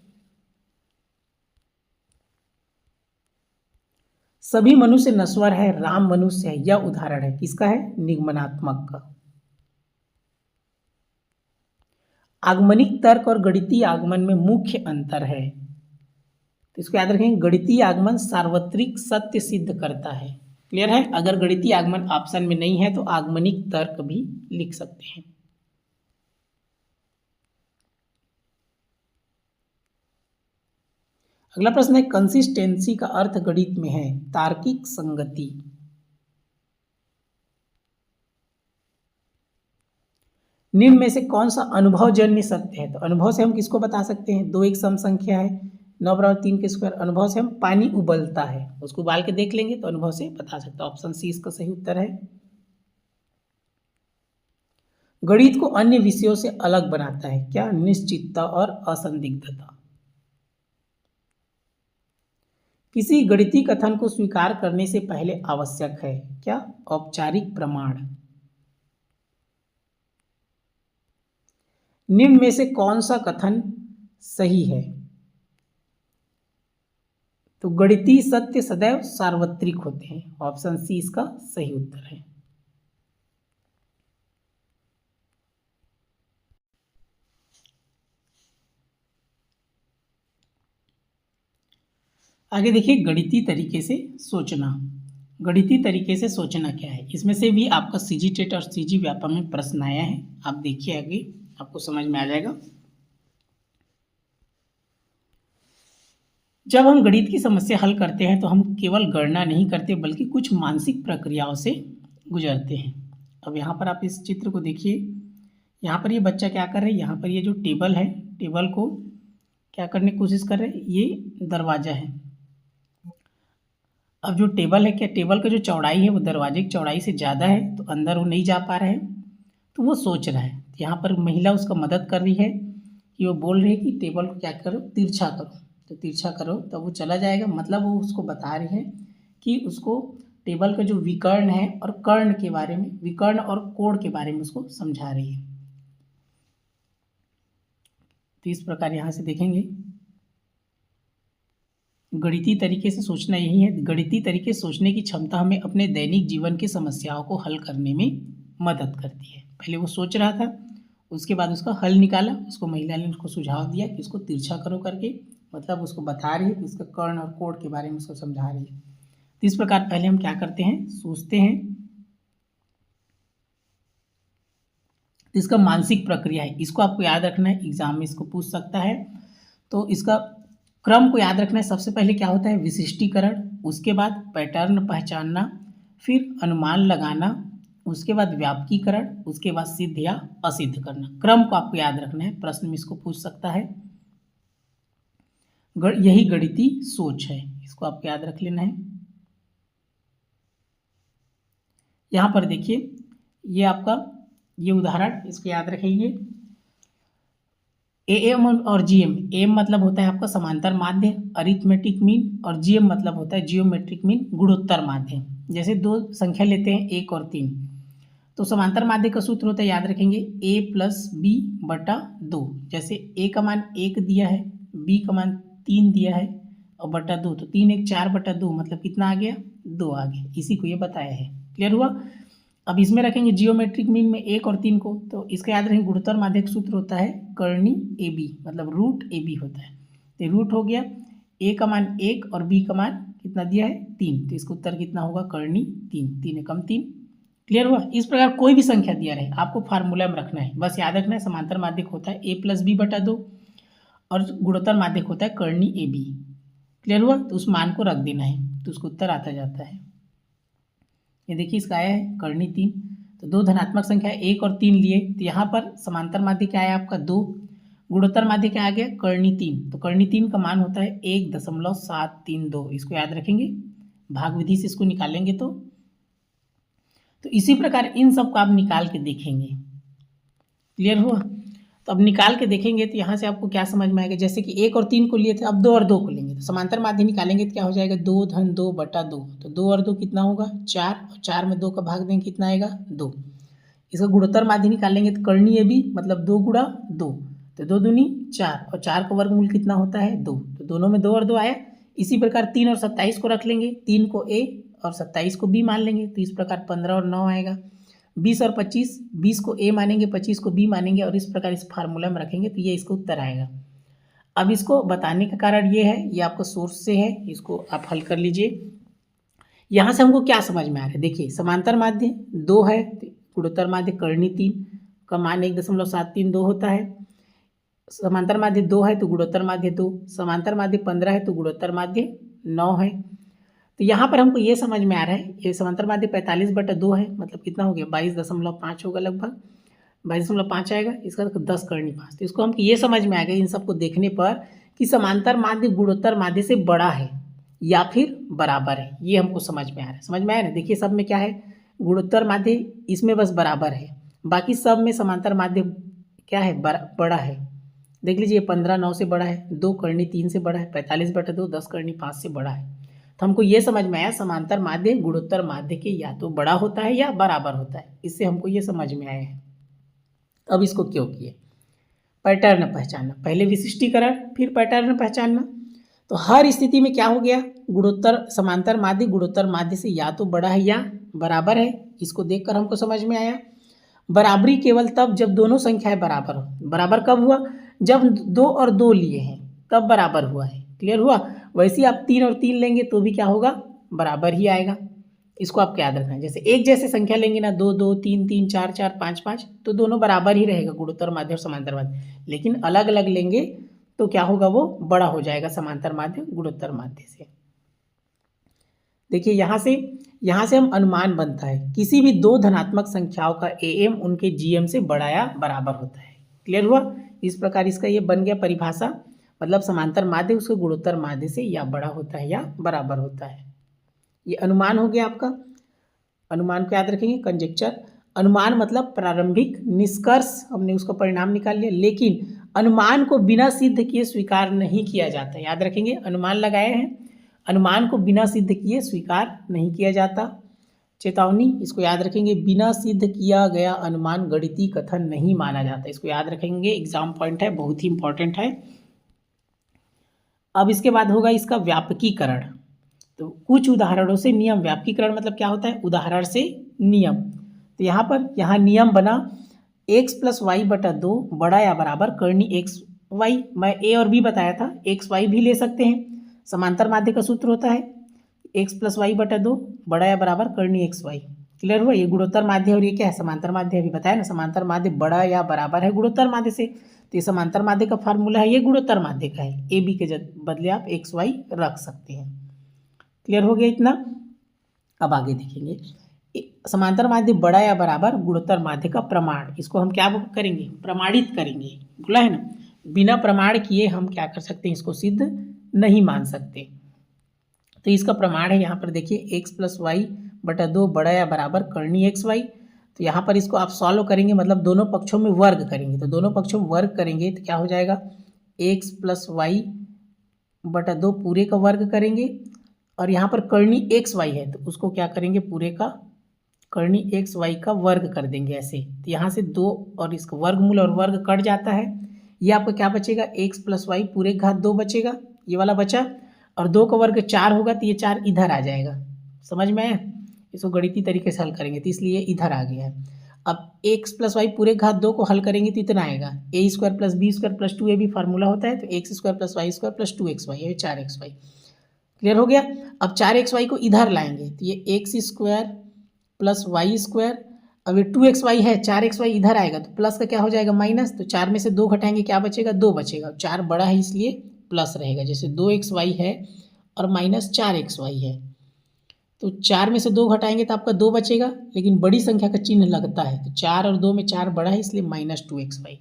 सभी मनुष्य नश्वर है, राम मनुष्य है, यह उदाहरण है किसका है? निगमनात्मक का। आगमनिक तर्क और गणितीय आगमन में मुख्य अंतर है, तो इसको याद रखें, गणितीय आगमन सार्वत्रिक सत्य सिद्ध करता है। क्लियर है? अगर गणितीय आगमन ऑप्शन में नहीं है तो आगमनिक तर्क भी लिख सकते हैं। अगला प्रश्न है, कंसिस्टेंसी का अर्थ गणित में है तार्किक संगति। निम्न में से कौन सा अनुभवजन्य सत्य है? तो अनुभव से हम किसको बता सकते हैं? 2 एक सम संख्या है, 9 बराबर 3 के स्क्वायर। अनुभव से हम पानी उबलता है, उसको उबाल के देख लेंगे तो अनुभव से बता सकते हैं। ऑप्शन सी इसका सही उत्तर है। गणित को अन्य विषयों से अलग बनाता है क्या? निश्चितता और असंदिग्धता। किसी गणितीय कथन को स्वीकार करने से पहले आवश्यक है क्या? औपचारिक प्रमाण। निम्न में से कौन सा कथन सही है? तो गणितीय सत्य सदैव सार्वत्रिक होते हैं। ऑप्शन सी इसका सही उत्तर है। आगे देखिए, गणितीय तरीके से सोचना। गणितीय तरीके से सोचना क्या है? इसमें से भी आपका सीजी टेट और सीजी व्यापम में प्रश्न आया है। आप देखिए, आगे आपको समझ में आ जाएगा। जब हम गणित की समस्या हल करते हैं तो हम केवल गणना नहीं करते बल्कि कुछ मानसिक प्रक्रियाओं से गुजरते हैं। अब यहाँ पर आप इस चित्र को देखिए। यहाँ पर ये बच्चा क्या कर रहे हैं? यहाँ पर ये जो टेबल है, टेबल को क्या करने की कोशिश कर रहे हैं? ये दरवाजा है। अब जो टेबल है, क्या टेबल का जो चौड़ाई है वो दरवाजे की चौड़ाई से ज़्यादा है, तो अंदर वो नहीं जा पा रहा है, तो वो सोच रहा है। यहाँ पर महिला उसका मदद कर रही है कि वो बोल रही है कि टेबल को क्या करो, तिरछा करो। तो तिरछा करो तो वो चला जाएगा। मतलब वो उसको बता रही है कि उसको टेबल का जो विकर्ण है और कर्ण के बारे में, विकर्ण और कोण के बारे में उसको समझा रही है। तो इस प्रकार यहाँ से देखेंगे, गणितीय तरीके से सोचना यही है। गणितीय तरीके से सोचने की क्षमता हमें अपने दैनिक जीवन की समस्याओं को हल करने में मदद करती है। पहले वो सोच रहा था, उसके बाद उसका हल निकाला, उसको महिला ने उसको सुझाव दिया कि इसको तिरछा करो करके। मतलब उसको बता रही है कि इसका कर्ण और कोण के बारे में उसको समझा रही है। तो इस प्रकार पहले हम क्या करते हैं? सोचते हैं। तो इसका मानसिक प्रक्रिया है, इसको आपको याद रखना है, एग्जाम में इसको पूछ सकता है। तो इसका क्रम को याद रखना है। सबसे पहले क्या होता है? विशिष्टीकरण, उसके बाद पैटर्न पहचानना, फिर अनुमान लगाना, उसके बाद व्यापकीकरण, उसके बाद सिद्ध या असिद्ध करना। क्रम को आपको याद रखना है, प्रश्न में इसको पूछ सकता है। यही गणितीय सोच है, इसको आपको याद रख लेना है। यहाँ पर देखिए, ये आपका ये उदाहरण, इसको याद रखेंगे। एएम और जीएम। एम मतलब होता है आपका समांतर माध्य, अरिथमेटिक मीन, और जीएम मतलब होता है जियोमेट्रिक मीन, गुणोत्तर माध्य। जैसे दो संख्या लेते हैं 1 और 3, तो समांतर माध्य का सूत्र होता है, याद रखेंगे, a + b/2। जैसे a का मान 1 दिया है, b का मान 3 दिया है और बटा 2, तो 3 1 4/2 मतलब कितना आ गया? 2 आ गया। इसी को ये बताया है। क्लियर हुआ? अब इसमें रखेंगे जियोमेट्रिक मीन में 1 और 3 को, तो इसका याद रखेंगे, गुणोत्तर माध्य का सूत्र होता है कर्णी AB, मतलब √AB होता है। तो रूट हो गया, a का मान 1 और b का मान कितना दिया है? 3, तो इसका उत्तर कितना होगा? कर्णी 3, 3 एकम 3। क्लियर हुआ? इस प्रकार कोई भी संख्या दिया रहे, आपको फार्मूला में रखना है, बस याद रखना है समांतर माध्यक होता है a + b/2 और गुणोत्तर माध्यक होता है कर्णी AB। क्लियर हुआ? तो उस मान को रख देना है, तो उसका उत्तर आता जाता है। ये देखिए, इसका आया है कर्णी 3। तो दो धनात्मक संख्या 1 और 3 लिए, तो यहाँ पर समांतर माध्य क्या आया आपका? 2। गुणोत्तर माध्य क्या आ गया? कर्णी 3। तो कर्णी 3 का मान होता है 1.732। इसको याद रखेंगे, भाग विधि से इसको निकालेंगे तो इसी प्रकार इन सब को आप निकाल के देखेंगे। क्लियर हुआ? तो अब निकाल के देखेंगे तो यहाँ से आपको क्या समझ में आएगा? जैसे कि 1 और 3 को लिए थे, अब 2 और 2 को लेंगे, तो समांतर माध्य निकालेंगे तो क्या हो जाएगा? 2 धन 2/2। तो 2 और 2 कितना होगा? 4, और 4 में 2 का भाग देंगे, कितना आएगा? 2। इसका गुणोत्तर माध्य निकालेंगे तो कर्णी AB मतलब 2 × 2, तो 2 दूनी 4, और 4 का वर्गमूल कितना होता है? 2। तो दोनों में 2 और 2 आया। इसी प्रकार 3 और 27 को रख लेंगे, 3 को A और 27 को B मान लेंगे, तो इस प्रकार 15 और 9 आएगा। 20 और 25, 20 को A मानेंगे, 25 को B मानेंगे, और इस प्रकार इस फार्मूला में रखेंगे, तो ये इसका उत्तर आएगा। अब इसको बताने का कारण ये है, ये आपको सोर्स से है, इसको आप हल कर लीजिए। यहाँ से हमको क्या समझ में आ रहा है? देखिए, समांतर माध्य 2 है, गुणोत्तर माध्य कर्णी 3 का मान 1.732 होता है। समांतर माध्य 2 है तो गुणोत्तर माध्य 2, समांतर माध्य 15 है तो गुणोत्तर माध्य 9 है। तो यहाँ पर हमको ये समझ में आ रहा है, ये समांतर माध्य 45/2 है, मतलब कितना हो गया? 22.5 होगा लगभग। 22.5 आएगा, इसका 10 करनी 5। तो इसको हम ये समझ में आएगा इन सबको देखने पर कि समांतर माध्य गुणोत्तर माध्य से बड़ा है या फिर बराबर है, ये हमको समझ में आ रहा है। समझ में आया ना? देखिए सब में क्या है, गुणोत्तर माध्य इसमें बस बराबर है, बाकी सब में समांतर माध्य क्या है, बड़ा है। देख लीजिए 15/9 से बड़ा है, 2 करनी 3 से बड़ा है, 45/2 10 करनी 5 से बड़ा है। तो हमको ये समझ में आया समांतर माध्य गुणोत्तर माध्य के या तो बड़ा होता है या बराबर होता है, इससे हमको ये समझ में आया है। अब इसको क्यों किए? पैटर्न पहचानना, पहले विशिष्टीकरण फिर पैटर्न पहचानना। तो हर स्थिति में क्या हो गया, गुणोत्तर समांतर माध्य गुणोत्तर माध्य से या तो बड़ा है या बराबर है, इसको देखकर हमको समझ में आया। बराबरी केवल तब जब दोनों संख्याएं बराबर हो। बराबर कब हुआ? जब 2 और 2 लिए हैं तब बराबर हुआ है। क्लियर हुआ? वैसे ही आप 3 और 3 लेंगे तो भी क्या होगा, बराबर ही आएगा। इसको आप याद रखना। जैसे एक जैसे संख्या लेंगे ना, 2 2 3 3 4 4 5 5, तो दोनों बराबर ही रहेगा, गुणोत्तर माध्य और समांतर माध्य। लेकिन अलग अलग लेंगे तो क्या होगा, वो बड़ा हो जाएगा समांतर माध्य गुणोत्तर माध्य से। देखिए यहाँ से हम अनुमान बनता है किसी भी दो धनात्मक संख्याओं का एम उनके जीएम से बड़ा या बराबर होता है। क्लियर हुआ? इस प्रकार इसका ये बन गया परिभाषा, मतलब समांतर माध्य उसके गुणोत्तर माध्य से या बड़ा होता है या बराबर होता है। ये अनुमान हो गया आपका। अनुमान को याद रखेंगे, कंजेक्चर। अनुमान मतलब प्रारंभिक निष्कर्ष, हमने उसका परिणाम निकाल लिया, लेकिन अनुमान को बिना सिद्ध किए स्वीकार नहीं किया जाता। याद रखेंगे, अनुमान लगाए हैं, अनुमान को बिना सिद्ध किए स्वीकार नहीं किया जाता। चेतावनी, इसको याद रखेंगे, बिना सिद्ध किया गया अनुमान गणितीय कथन नहीं माना जाता। इसको याद रखेंगे, एग्जाम पॉइंट है, बहुत ही इंपॉर्टेंट है। अब इसके बाद होगा इसका व्यापकीकरण। तो कुछ उदाहरणों से नियम। व्यापकीकरण मतलब क्या होता है, उदाहरण से नियम। तो यहाँ नियम बना x + y/2 बड़ा या बराबर करनी x y। मैं a और b बताया था, x y भी ले सकते हैं। समांतर माध्य का सूत्र होता है x + y/2 बड़ा या बराबर करनी x y। क्लियर हुआ? ये गुणोत्तर माध्य और ये क्या है, समांतर माध्य। अभी बताया ना, समांतर माध्य बड़ा या बराबर है गुणोत्तर माध्य से। तो ये समांतर माध्य का फार्मूला है, ये गुणोत्तर माध्य का है। ए बी के बदले आप x y रख सकते हैं। क्लियर हो गया इतना? अब आगे देखेंगे समांतर माध्य बड़ा या बराबर गुणोत्तर माध्य का प्रमाण। इसको हम क्या करेंगे, प्रमाणित करेंगे। बोला है ना, बिना प्रमाण किए हम क्या कर सकते हैं, इसको सिद्ध नहीं मान सकते। तो इसका प्रमाण है, यहाँ पर देखिए x + y/2 बड़ा या बराबर करनी x y। तो यहाँ पर इसको आप सॉल्व करेंगे, मतलब दोनों पक्षों में वर्ग करेंगे। तो दोनों पक्षों में वर्ग करेंगे तो क्या हो जाएगा, x + y/2 पूरे का वर्ग करेंगे, और यहाँ पर करनी x y है तो उसको क्या करेंगे, पूरे का करनी x y का वर्ग कर देंगे ऐसे। तो यहाँ से 2 और इसका वर्गमूल और वर्ग कट जाता है। ये आपका क्या बचेगा, x + y पूरे घात 2 बचेगा, ये वाला बचा। और 2 का वर्ग 4 होगा तो ये 4 इधर आ जाएगा। समझ में आया? इसको गणितीय तरीके से हल करेंगे तो इसलिए इधर आ गया है। अब x + y पूरे घात 2 को हल करेंगे तो इतना आएगा, a² + b² + 2ab फार्मूला होता है। तो x² + y² + 2xy, ये 4xy। क्लियर हो गया? अब 4xy को इधर लाएंगे तो ये x² + y², अब ये 2xy है, 4xy इधर आएगा तो प्लस का क्या हो जाएगा, माइनस। तो 4 में से 2 घटाएंगे, क्या बचेगा, 2 बचेगा। 4 बड़ा है इसलिए प्लस रहेगा, जैसे 2xy है और -4xy है। तो 4 में से 2 घटाएंगे तो आपका 2 बचेगा, लेकिन बड़ी संख्या का चिन्ह लगता है। तो 4 और 2 में 4 बड़ा है इसलिए -2xy,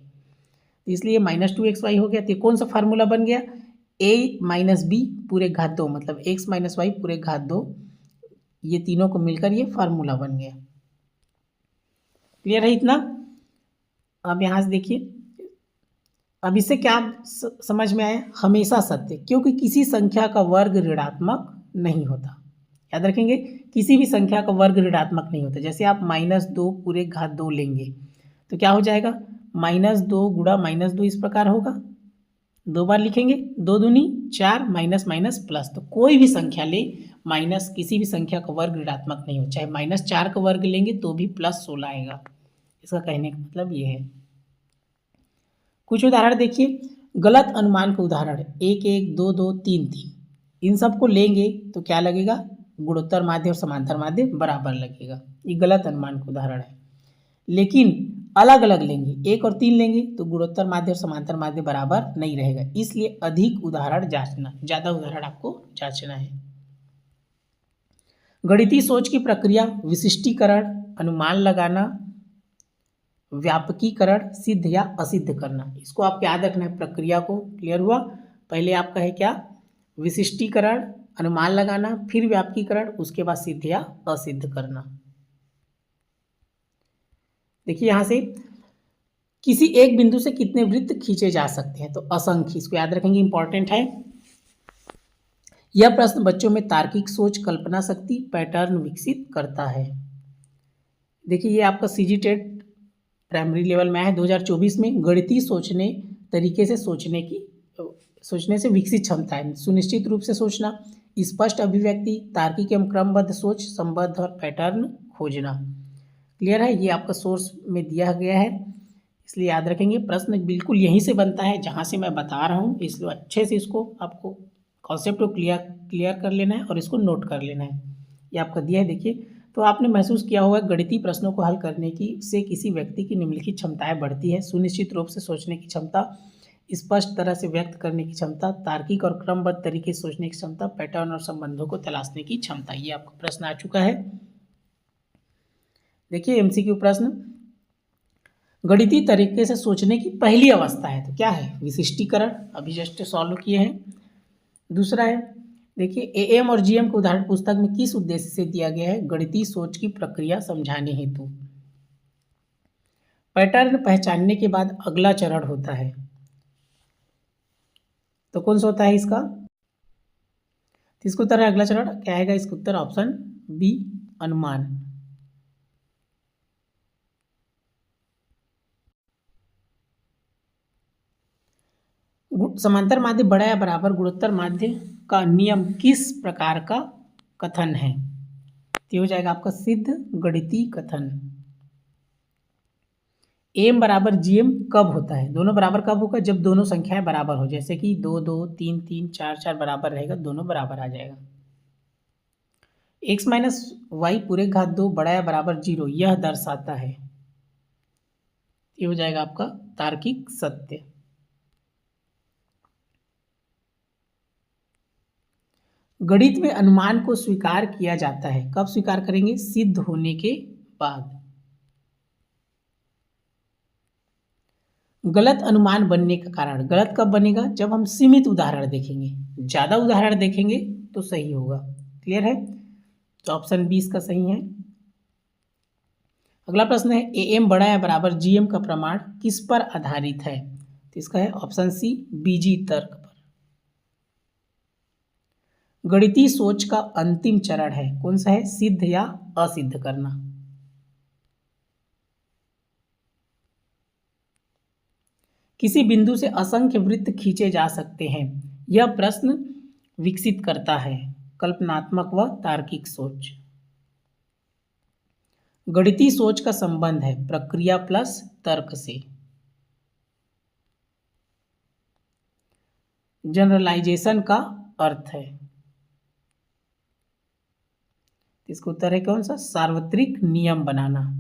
तो इसलिए -2xy हो गया। तो कौन सा फार्मूला बन गया, a - b पूरे घात 2, मतलब x - y पूरे घात 2, ये तीनों को मिलकर ये फार्मूला बन गया। क्लियर है इतना? अब यहाँ से देखिए, अब इससे क्या समझ में आया, हमेशा सत्य, क्योंकि किसी संख्या का वर्ग ऋणात्मक नहीं होता। याद रखेंगे, किसी भी संख्या का वर्ग ऋणात्मक नहीं होता। जैसे आप -2 पूरे घात 2 लेंगे तो क्या हो जाएगा, -2 गुणा -2 इस प्रकार होगा। 2 बार लिखेंगे, 2 दूनी 4, माइनस माइनस प्लस। तो कोई भी संख्या ले, माइनस किसी भी संख्या का वर्ग ऋणात्मक नहीं हो। चाहे -4 का वर्ग लेंगे तो भी +16 आएगा। इसका कहने का मतलब ये है। कुछ उदाहरण देखिए, गलत अनुमान का उदाहरण, 1 1 2 2 3 3, इन सब को लेंगे तो क्या लगेगा, गुणोत्तर माध्य और समांतर माध्य बराबर लगेगा। ये गलत अनुमान का उदाहरण है। लेकिन अलग अलग लेंगे, 1 और 3 लेंगे तो गुणोत्तर माध्य और समांतर माध्य बराबर नहीं रहेगा। इसलिए अधिक उदाहरण जांचना, ज़्यादा उदाहरण आपको जांचना है। गणितीय सोच की प्रक्रिया, विशिष्टीकरण, अनुमान लगाना, व्यापकीकरण, सिद्ध या असिद्ध करना। इसको आपको याद रखना है। प्रक्रिया को क्लियर हुआ। पहले आपका है क्या, विशिष्टीकरण, अनुमान लगाना, फिर व्यापकीकरण, उसके बाद सिद्ध या असिद्ध करना। देखिए यहाँ से किसी एक बिंदु से कितने वृत्त खींचे जा सकते हैं, तो असंख्य, इसको याद रखेंगे, इंपॉर्टेंट है। यह प्रश्न बच्चों में तार्किक सोच, कल्पना शक्ति, पैटर्न विकसित करता है। देखिए ये आपका सीजी टेट प्राइमरी लेवल में है 2024 में। गणितीय सोचने तरीके से सोचने से विकसित क्षमता है, सुनिश्चित रूप से सोचना, स्पष्ट अभिव्यक्ति, तार्किक एवं क्रमबद्ध सोच, संबद्ध और पैटर्न खोजना। क्लियर है। ये आपका सोर्स में दिया गया है, इसलिए याद रखेंगे। प्रश्न बिल्कुल यहीं से बनता है जहाँ से मैं बता रहा हूँ, इसलिए अच्छे से इसको आपको कॉन्सेप्ट को क्लियर कर लेना है और इसको नोट कर लेना है। ये आपका दिया है। देखिए तो आपने महसूस किया होगा गणितीय प्रश्नों को हल करने की से किसी व्यक्ति की निम्नलिखित क्षमताएं बढ़ती है। सुनिश्चित रूप से सोचने की क्षमता, स्पष्ट तरह से व्यक्त करने की क्षमता, तार्किक और क्रमबद्ध तरीके से सोचने की क्षमता, पैटर्न और संबंधों को तलाशने की क्षमता। ये आपका प्रश्न आ चुका है। देखिए एमसीक्यू प्रश्न, गणितीय तरीके से सोचने की पहली अवस्था है तो क्या है, विशिष्टीकरण, अभी जस्ट सॉल्व किए हैं। दूसरा है, देखिए एएम और जीएम को उदाहरण पुस्तक में किस उद्देश्य से दिया गया है, गणितीय सोच की प्रक्रिया समझाने हेतु। पैटर्न पहचानने के बाद अगला चरण होता है, तो कौन सा होता है इसका, इसका उत्तर है अगला चरण क्या आएगा, इसका उत्तर ऑप्शन बी, अनुमान। समांतर माध्य बड़ा या बराबर गुणोत्तर माध्य का नियम किस प्रकार का कथन है, तो हो जाएगा आपका सिद्ध गणितीय कथन। एम बराबर जीएम कब होता है, दोनों बराबर कब होगा, जब दोनों संख्याएं बराबर हो, जैसे कि 2 2 3 3 4 4 बराबर रहेगा, दोनों बराबर आ जाएगा। x माइनस वाई पूरे घात 2 बड़ा या बराबर 0 यह दर्शाता है, ये हो जाएगा आपका तार्किक सत्य। गणित में अनुमान को स्वीकार किया जाता है, कब स्वीकार करेंगे, सिद्ध होने के बाद। गलत अनुमान बनने का कारण, गलत कब बनेगा, जब हम सीमित उदाहरण देखेंगे, ज्यादा उदाहरण देखेंगे तो सही होगा। क्लियर है, तो ऑप्शन 20 का सही है। अगला प्रश्न है, एएम बड़ा या बराबर जीएम का प्रमाण किस पर आधारित है, तो इसका है ऑप्शन सी, बीजी तर्क पर। गणितीय सोच का अंतिम चरण है, कौन सा है, सिद्ध या असिद्ध करना। किसी बिंदु से असंख्य वृत्त खींचे जा सकते हैं, यह प्रश्न विकसित करता है कल्पनात्मक व तार्किक सोच। गणितीय सोच का संबंध है प्रक्रिया प्लस तर्क से। जनरलाइजेशन का अर्थ है, इसका उत्तर है कौन सा, सार्वत्रिक नियम बनाना।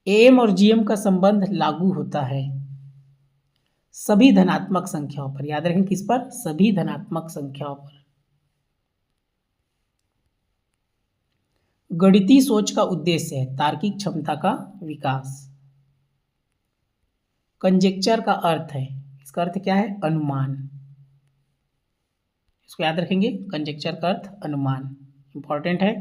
एम और जीएम का संबंध लागू होता है सभी धनात्मक संख्याओं पर, याद रखें किस पर, सभी धनात्मक संख्याओं पर। गणितीय सोच का उद्देश्य है तार्किक क्षमता का विकास। कंजेक्चर का अर्थ है, इसका अर्थ क्या है, अनुमान, इसको याद रखेंगे, कंजेक्चर का अर्थ अनुमान, इंपॉर्टेंट है।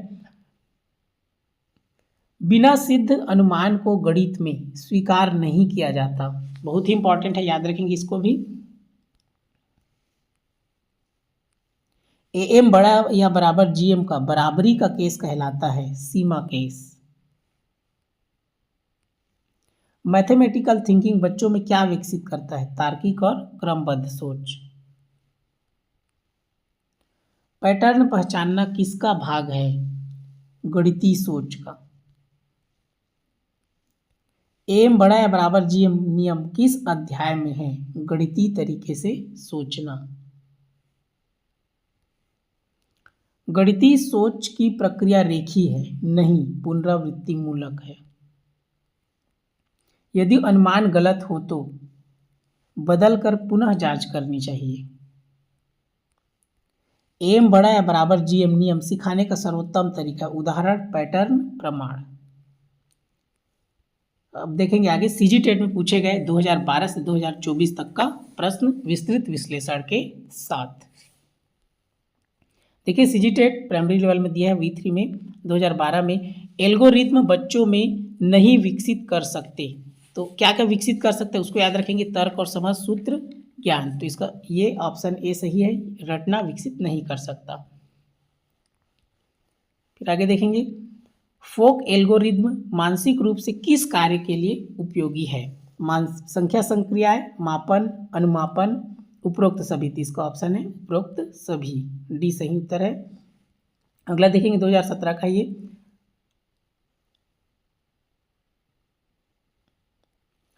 बिना सिद्ध अनुमान को गणित में स्वीकार नहीं किया जाता, बहुत ही इंपॉर्टेंट है, याद रखेंगे इसको भी। एएम बड़ा या बराबर जीएम का बराबरी का केस कहलाता है सीमा केस। मैथमेटिकल थिंकिंग बच्चों में क्या विकसित करता है, तार्किक और क्रमबद्ध सोच। पैटर्न पहचानना किसका भाग है, गणितीय सोच का। एम बड़ा या बराबर जीएम नियम किस अध्याय में है, गणितीय तरीके से सोचना। गणितीय सोच की प्रक्रिया रेखीय है, नहीं पुनरावृत्ति मूलक है। यदि अनुमान गलत हो तो बदलकर पुनः जांच करनी चाहिए। एम बड़ा या बराबर जीएम नियम सिखाने का सर्वोत्तम तरीका, उदाहरण, पैटर्न, प्रमाण। अब देखेंगे आगे सीजी टेट में पूछे गए 2012 से 2024 तक का प्रश्न विस्तृत विश्लेषण के साथ। देखिए सीजी टेट प्राइमरी लेवल में दिया है V3 में 2012 में एल्गोरिथ्म बच्चों में नहीं विकसित कर सकते। तो क्या क्या विकसित कर सकते हैं उसको याद रखेंगे, तर्क और समझ, सूत्र, ज्ञान। तो इसका ये ऑप्शन ए सही है, रटना विकसित नहीं कर सकता। फिर आगे देखेंगे फोक एल्गोरिथ्म मानसिक रूप से किस कार्य के लिए उपयोगी है? संख्या संक्रियाएं, मापन, अनुमापन, उपरोक्त सभी। तो इसका ऑप्शन है उपरोक्त सभी, डी सही उत्तर है। अगला देखेंगे 2017 का, ये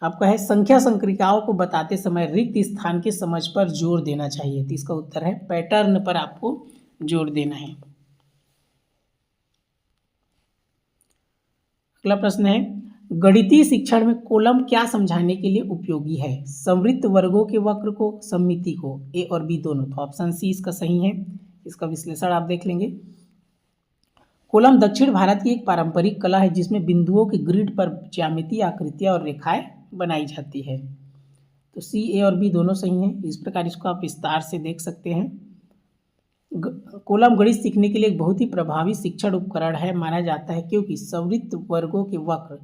आपका है संख्या संक्रियाओं को बताते समय रिक्त स्थान के समझ पर जोर देना चाहिए। तो इसका उत्तर है पैटर्न पर आपको जोर देना है। अगला प्रश्न है गणितीय शिक्षण में कॉलम क्या समझाने के लिए उपयोगी है? समवृत्त वर्गों के वक्र को, सममिति को, ए और बी दोनों। तो ऑप्शन सी इसका सही है। इसका विश्लेषण आप देख लेंगे। कॉलम दक्षिण भारत की एक पारंपरिक कला है जिसमें बिंदुओं के ग्रिड पर ज्यामितीय आकृतियां और रेखाएं बनाई जाती है। तो सी, ए और बी दोनों सही हैं। इस प्रकार इसको आप विस्तार से देख सकते हैं। कॉलम गणित सीखने के लिए एक बहुत ही प्रभावी शिक्षण उपकरण है माना जाता है क्योंकि समवृत्त वर्गों के वक्र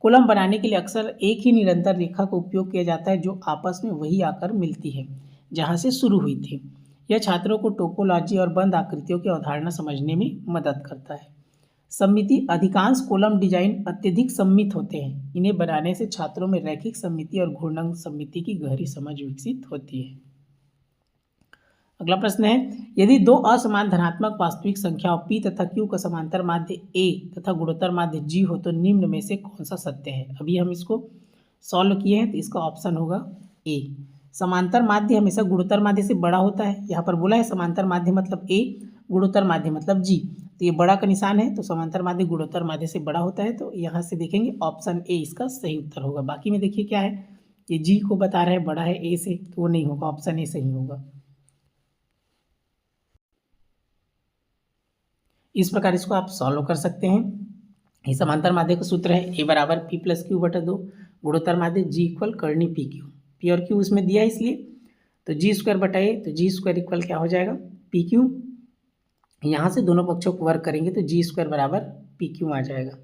कॉलम बनाने के लिए अक्सर एक ही निरंतर रेखा का उपयोग किया जाता है जो आपस में वही आकर मिलती है जहां से शुरू हुई थी। यह छात्रों को टोपोलॉजी और बंद आकृतियों की अवधारणा समझने में मदद करता है। सममिति अधिकांश कॉलम डिजाइन अत्यधिक सममित होते हैं। इन्हें बनाने से छात्रों में रैखिक सममिति और घूर्णन सममिति की गहरी समझ विकसित होती है। अगला प्रश्न है यदि दो असमान धनात्मक वास्तविक संख्याओं p तथा q का समांतर माध्य a तथा गुणोत्तर माध्य g हो तो निम्न में से कौन सा सत्य है? अभी हम इसको सॉल्व किए हैं तो इसका ऑप्शन होगा a। समांतर माध्य हमेशा गुणोत्तर माध्य से बड़ा होता है। यहाँ पर बोला है समांतर माध्य मतलब a, गुणोत्तर माध्य मतलब g। तो ये बड़ा का निशान है तो समांतर माध्य गुणोत्तर माध्य से बड़ा होता है। तो यहाँ से देखेंगे ऑप्शन ए इसका सही उत्तर होगा। बाकी में देखिए क्या है, ये जी को बता रहा है बड़ा है ए से, तो वो नहीं होगा, ऑप्शन ए सही होगा। इस प्रकार इसको आप सॉल्व कर सकते हैं। ये समांतर माध्य का सूत्र है ए बराबर पी प्लस क्यू बटा 2, गुणोत्तर माध्य जी इक्वल करनी पी क्यू। पी और क्यू उसमें दिया है इसलिए तो जी स्क्वायर बटा ए, तो जी स्क्वायर इक्वल क्या हो जाएगा पी क्यू। यहाँ से दोनों पक्षों को वर्क करेंगे तो जी स्क्वायर बराबर पी क्यू आ जाएगा।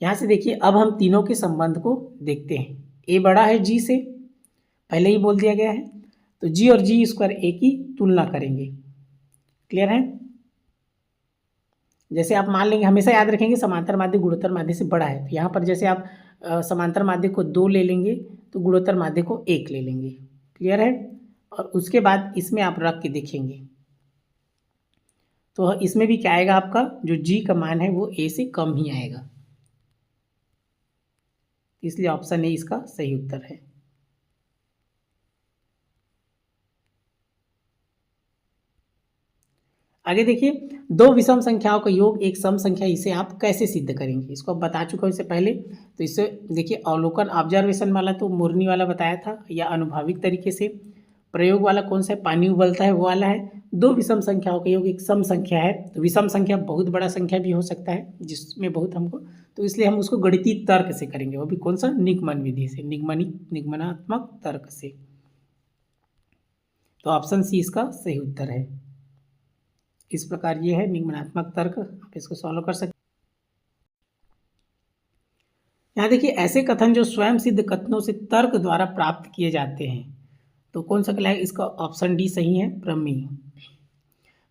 यहाँ से देखिए अब हम तीनों के संबंध को देखते हैं। ए बड़ा है जी से, पहले ही बोल दिया गया है, तो जी और जी स्क्वायर ए की तुलना करेंगे। क्लियर है? जैसे आप मान लेंगे, हमेशा याद रखेंगे समांतर माध्य गुणोत्तर माध्य से बड़ा है, तो यहाँ पर जैसे आप समांतर माध्य को 2 ले लेंगे तो गुणोत्तर माध्य को 1 ले लेंगे। क्लियर है? और उसके बाद इसमें आप रख के देखेंगे तो इसमें भी क्या आएगा, आपका जो जी का मान है वो ए से कम ही आएगा, इसलिए ऑप्शन ए इसका सही उत्तर है। आगे देखिए दो विषम संख्याओं का योग एक सम संख्या, इसे आप कैसे सिद्ध करेंगे? इसको आप बता चुका हूं इससे पहले। तो इससे देखिए अवलोकन ऑब्जर्वेशन वाला तो मुरनी वाला बताया था, या अनुभविक तरीके से। प्रयोग वाला कौन सा है, पानी उबलता है वो वाला है। दो विषम संख्याओं का योग एक सम संख्या है। तो विषम संख्या बहुत बड़ा संख्या भी हो सकता है जिसमें बहुत हमको, तो इसलिए हम उसको गणितीय तर्क से करेंगे, वो भी कौन सा, निगमन विधि से, निगमनात्मक तर्क से। तो ऑप्शन सी इसका सही उत्तर है। इस प्रकार ये है निगमनात्मक तर्क, आप इसको सॉल्व कर सकते। यहाँ देखिए ऐसे कथन जो स्वयं सिद्ध कथनों से तर्क द्वारा प्राप्त किए जाते हैं, तो कौन सा कहलाएगा? इसका ऑप्शन डी सही है, प्रमेय।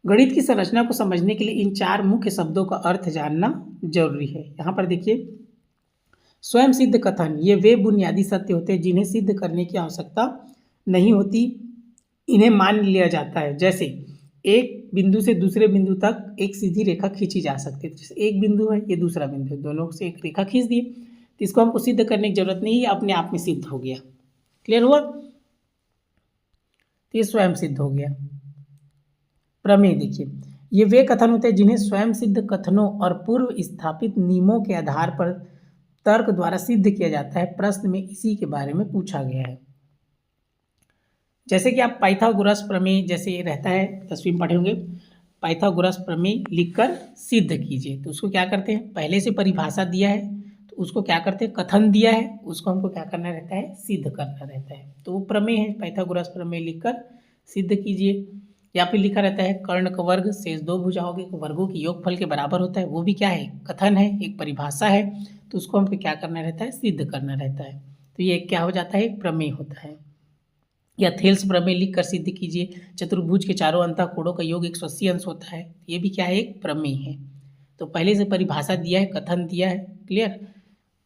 गणित की संरचना को समझने के लिए इन 4 मुख्य शब्दों का अर्थ जानना जरूरी है। यहाँ पर देखिए स्वयं सिद्ध कथन, ये वे बुनियादी सत्य होते हैं जिन्हें सिद्ध करने की आवश्यकता नहीं होती, इन्हें मान लिया जाता है। जैसे एक बिंदु से दूसरे बिंदु तक एक सीधी रेखा खींची जा सकती है। जैसे एक बिंदु है, ये दूसरा बिंदु है, दोनों से एक रेखा खींच दी, तो इसको हमको सिद्ध करने की जरूरत नहीं है, अपने आप में सिद्ध हो गया। क्लियर हुआ? तो ये स्वयं सिद्ध हो गया। प्रमेय देखिए ये वे कथन होते हैं जिन्हें स्वयं सिद्ध कथनों और पूर्व स्थापित नियमों के आधार पर तर्क द्वारा सिद्ध किया जाता है। प्रश्न में इसी के बारे में पूछा गया है। जैसे कि आप पाइथागोरस प्रमेय जैसे रहता है, तस्वीर में पढ़े होंगे, पाइथागोरस प्रमेय लिखकर सिद्ध कीजिए। तो उसको क्या करते हैं, पहले से परिभाषा दिया है तो तो उसको क्या करते हैं, कथन दिया है, उसको हमको क्या करना रहता है, सिद्ध करना रहता है। तो वो प्रमेय है, पाइथागोरस प्रमेय लिखकर सिद्ध कीजिए। या फिर लिखा रहता है कर्ण का वर्ग शेष दो भुजाओं के वर्गों की योगफल के बराबर होता है, वो भी क्या है, कथन है, एक परिभाषा है। तो उसको हमको क्या करना रहता है, सिद्ध करना रहता है। तो ये क्या हो जाता है, एक प्रमेय होता है। या थेल्स प्रमेय लिख कर सिद्ध कीजिए, चतुर्भुज के चारों अंतःकोणों का योग 180 अंश होता है, ये भी क्या है, एक प्रमेय है। तो पहले से परिभाषा दिया है, कथन दिया है, क्लियर।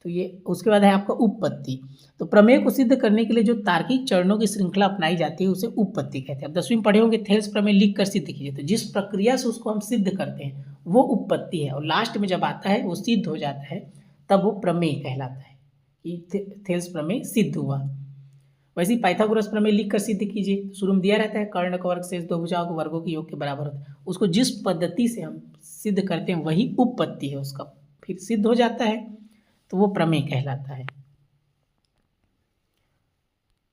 तो ये उसके बाद है आपका उपपत्ति। तो प्रमेय को सिद्ध करने के लिए जो तार्किक चरणों की श्रृंखला अपनाई जाती है उसे उपपत्ति कहते हैं। अब 10वीं में पढ़े होंगे, थेल्स प्रमेय लिख कर सिद्ध कीजिए, तो जिस प्रक्रिया से उसको हम सिद्ध करते हैं वो उपपत्ति है, और लास्ट में जब आता है वो सिद्ध हो जाता है तब वो प्रमेय कहलाता है कि थेल्स प्रमेय सिद्ध हुआ। वैसे ही पाइथागोरस प्रमेय लिख कर सिद्ध कीजिए, शुरू में दिया रहता है कर्ण का वर्ग शेष दो भुजाओं को वर्गों के योग के बराबर होता है, उसको जिस पद्धति से हम सिद्ध करते हैं वही उपपत्ति है उसका, फिर सिद्ध हो जाता है तो वो प्रमेय कहलाता है।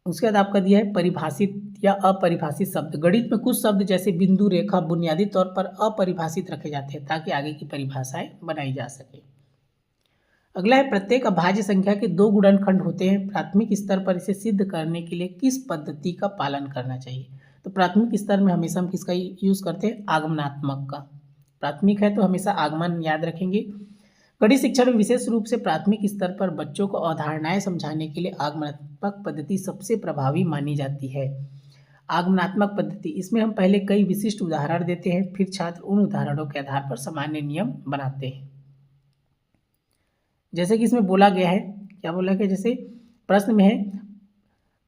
उसके बाद आपका दिया है परिभाषित या अपरिभाषित शब्द। गणित में कुछ शब्द जैसे बिंदु, रेखा बुनियादी तौर पर अपरिभाषित रखे जाते हैं ताकि आगे की परिभाषाएं बनाई जा सके। अगला है प्रत्येक अभाज्य संख्या के दो गुणनखंड होते हैं, प्राथमिक स्तर पर इसे सिद्ध करने के लिए किस पद्धति का पालन करना चाहिए। तो प्राथमिक स्तर में हमेशा हम किसका यूज करते हैं, आगमनात्मक का। प्राथमिक है तो हमेशा आगमन याद रखेंगे। गणित शिक्षा में विशेष रूप से प्राथमिक स्तर पर बच्चों को अवधारणाएं समझाने के लिए आगमनात्मक पद्धति सबसे प्रभावी मानी जाती है। आगमनात्मक पद्धति, इसमें हम पहले कई विशिष्ट उदाहरण देते हैं, फिर छात्र उन उदाहरणों के आधार पर सामान्य नियम बनाते हैं। जैसे कि इसमें बोला गया है, क्या बोला गया, जैसे प्रश्न में है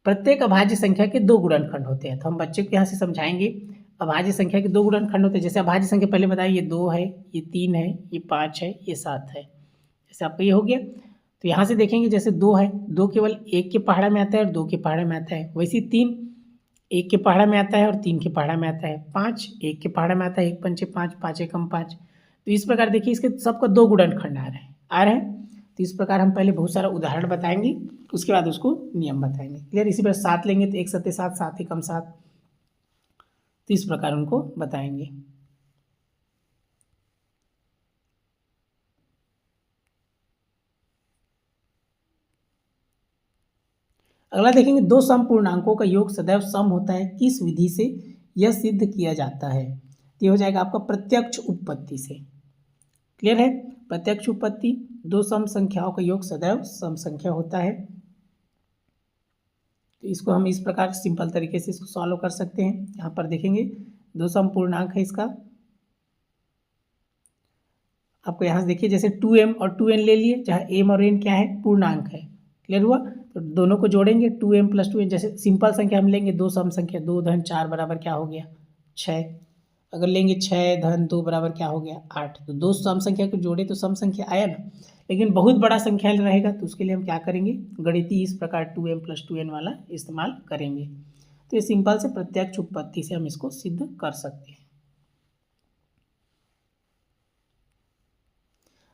प्रत्येक अभाज्य संख्या के दो गुणनखंड होते हैं, तो हम बच्चे को यहाँ से समझाएंगे अभाज्य संख्या के दो गुणनखंड होते हैं। जैसे अभाज्य संख्या पहले बताइए, ये 2 है, ये 3 है, ये 5 है, ये 7 है, जैसे आपका ये हो गया। तो यहाँ से देखेंगे जैसे 2 है, 2 केवल 1 के पहाड़ा में आता है और 2 के पहाड़ा में आता है। वैसे 3 1 के पहाड़ा में आता है और 3 के पहाड़ा में आता है। 5 1 के पहाड़ा में आता है, 1 पंचे 5, 5 एकम 5। तो इस प्रकार देखिए इसके सबका दो गुणनखंड आ रहे हैं। तो इस प्रकार हम पहले बहुत सारा उदाहरण बताएंगे, उसके बाद उसको नियम बताएंगे, क्लियर। इसी पर 7 लेंगे तो 1 सत्ते 7, 7 एकम 7, तो इस प्रकार उनको बताएंगे। अगला देखेंगे दो सम पूर्णांकों का योग सदैव सम होता है, किस विधि से यह सिद्ध किया जाता है। ये हो जाएगा आपका प्रत्यक्ष उपपत्ति से, क्लियर है। प्रत्यक्ष उपपत्ति, दो सम संख्याओं का योग सदैव सम संख्या होता है। तो इसको हम इस प्रकार सिंपल तरीके से इसको सॉल्व कर सकते हैं। यहाँ पर देखेंगे दो सम पूर्णांक है इसका, आपको यहाँ से देखिए जैसे 2m और 2n ले लिए, जहाँ m और n क्या है, पूर्णांक है, क्लियर हुआ। तो दोनों को जोड़ेंगे 2m + 2n, जैसे सिंपल संख्या हम लेंगे, दो सम संख्या 2 धन 4 बराबर क्या हो गया, 6। अगर लेंगे 6 धन 2 बराबर क्या हो गया, 8। तो दो सम संख्या को जोड़े तो सम संख्या आया ना। लेकिन बहुत बड़ा संख्या रहेगा तो उसके लिए हम क्या करेंगे, गणितीय इस प्रकार 2m + 2n वाला इस्तेमाल करेंगे। तो ये सिंपल से प्रत्यक्ष उपपत्ति से हम इसको सिद्ध कर सकते हैं।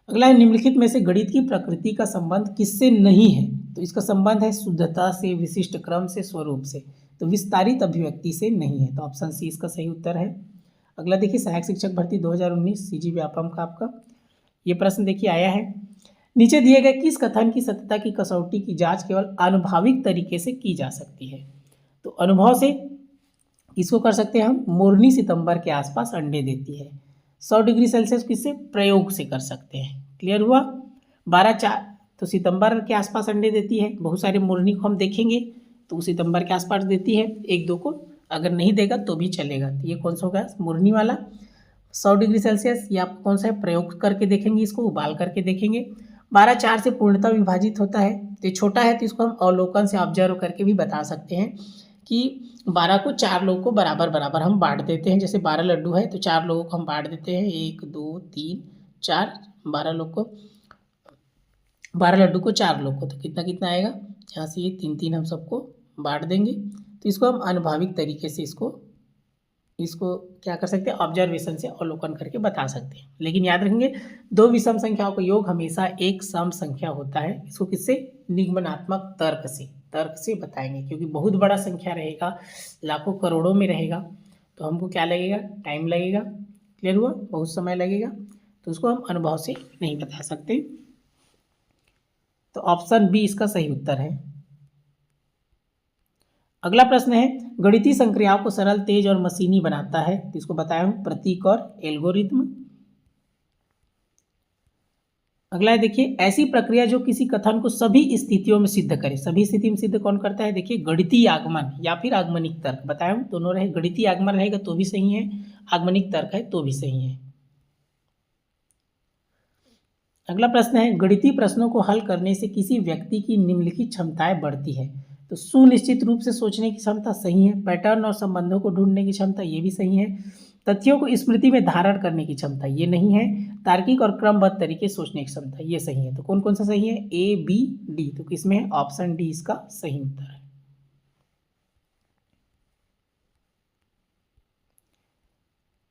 अगला है निम्नलिखित में से गणित की प्रकृति का संबंध किससे नहीं है। तो इसका संबंध है शुद्धता से, विशिष्ट क्रम से, स्वरूप से। तो विस्तारित अभिव्यक्ति से नहीं है, तो ऑप्शन सी इसका सही उत्तर है। अगला देखिए सहायक शिक्षक भर्ती 2019 सीजी व्यापम का आपका ये प्रश्न देखिए आया है, नीचे दिए गए किस कथन की सत्यता की कसौटी की जांच केवल आनुभविक तरीके से की जा सकती है। तो अनुभव से किसको कर सकते हैं हम, मोरनी सितंबर के आसपास अंडे देती है। 100 डिग्री सेल्सियस किससे, प्रयोग से कर सकते हैं, क्लियर हुआ। 12/4 तो सितंबर के आसपास अंडे देती है। बहुत सारे मोरनी को हम देखेंगे तो सितंबर के आसपास देती है, 1-2 को अगर नहीं देगा तो भी चलेगा। तो ये कौन सा होगा, मोरनी वाला। 100 डिग्री सेल्सियस ये आप कौन सा है, प्रयोग करके देखेंगे, इसको उबाल करके देखेंगे। 12/4 से पूर्णतः विभाजित होता है, तो छोटा है तो इसको हम अवलोकन से ऑब्जर्व करके भी बता सकते हैं कि 12 को 4 लोगों को बराबर बराबर हम बांट देते हैं। जैसे 12 लड्डू है तो 4 लोगों को हम बांट देते हैं, 1 2 3 4, 12 लोग को, 12 लड्डू को 4 लोग को, तो कितना कितना आएगा, यहाँ से ये 3-3 हम सबको बांट देंगे। तो इसको हम अनुभाविक तरीके से इसको क्या कर सकते हैं, ऑब्जर्वेशन से अवलोकन करके बता सकते हैं। लेकिन याद रखेंगे दो विषम संख्याओं का योग हमेशा एक सम संख्या होता है। इसको किससे, निगमनात्मक तर्क से बताएंगे, क्योंकि बहुत बड़ा संख्या रहेगा, लाखों करोड़ों में रहेगा, तो हमको क्या लगेगा, टाइम लगेगा, क्लियर हुआ, बहुत समय लगेगा, तो उसको हम अनुभव से नहीं बता सकते। तो ऑप्शन बी इसका सही उत्तर है। अगला प्रश्न है, गणितीय संक्रियाओं को सरल, तेज और मशीनी बनाता है, तो इसको बताया हूं प्रतीक और एल्गोरिथ्म। अगला है देखिए, ऐसी प्रक्रिया जो किसी कथन को सभी स्थितियों में सिद्ध करे। सभी स्थिति में सिद्ध कौन करता है? देखिए गणितीय आगमन या फिर आगमनिक तर्क। बताया हूं दोनों रहे, गणितीय आगमन रहेगा तो भी सही है, आगमनिक तर्क है तो भी सही है। अगला प्रश्न है, गणितीय प्रश्नों को हल करने से किसी व्यक्ति की निम्नलिखित क्षमताएं बढ़ती है। तो सुनिश्चित रूप से सोचने की क्षमता सही है, पैटर्न और संबंधों को ढूंढने की क्षमता ये भी सही है, तथ्यों को स्मृति में धारण करने की क्षमता ये नहीं है, तार्किक और क्रमबद्ध तरीके से सोचने की क्षमता ये सही है। तो कौन कौन सा सही है? ए, बी, डी। तो किसमें है? ऑप्शन डी इसका सही उत्तर है।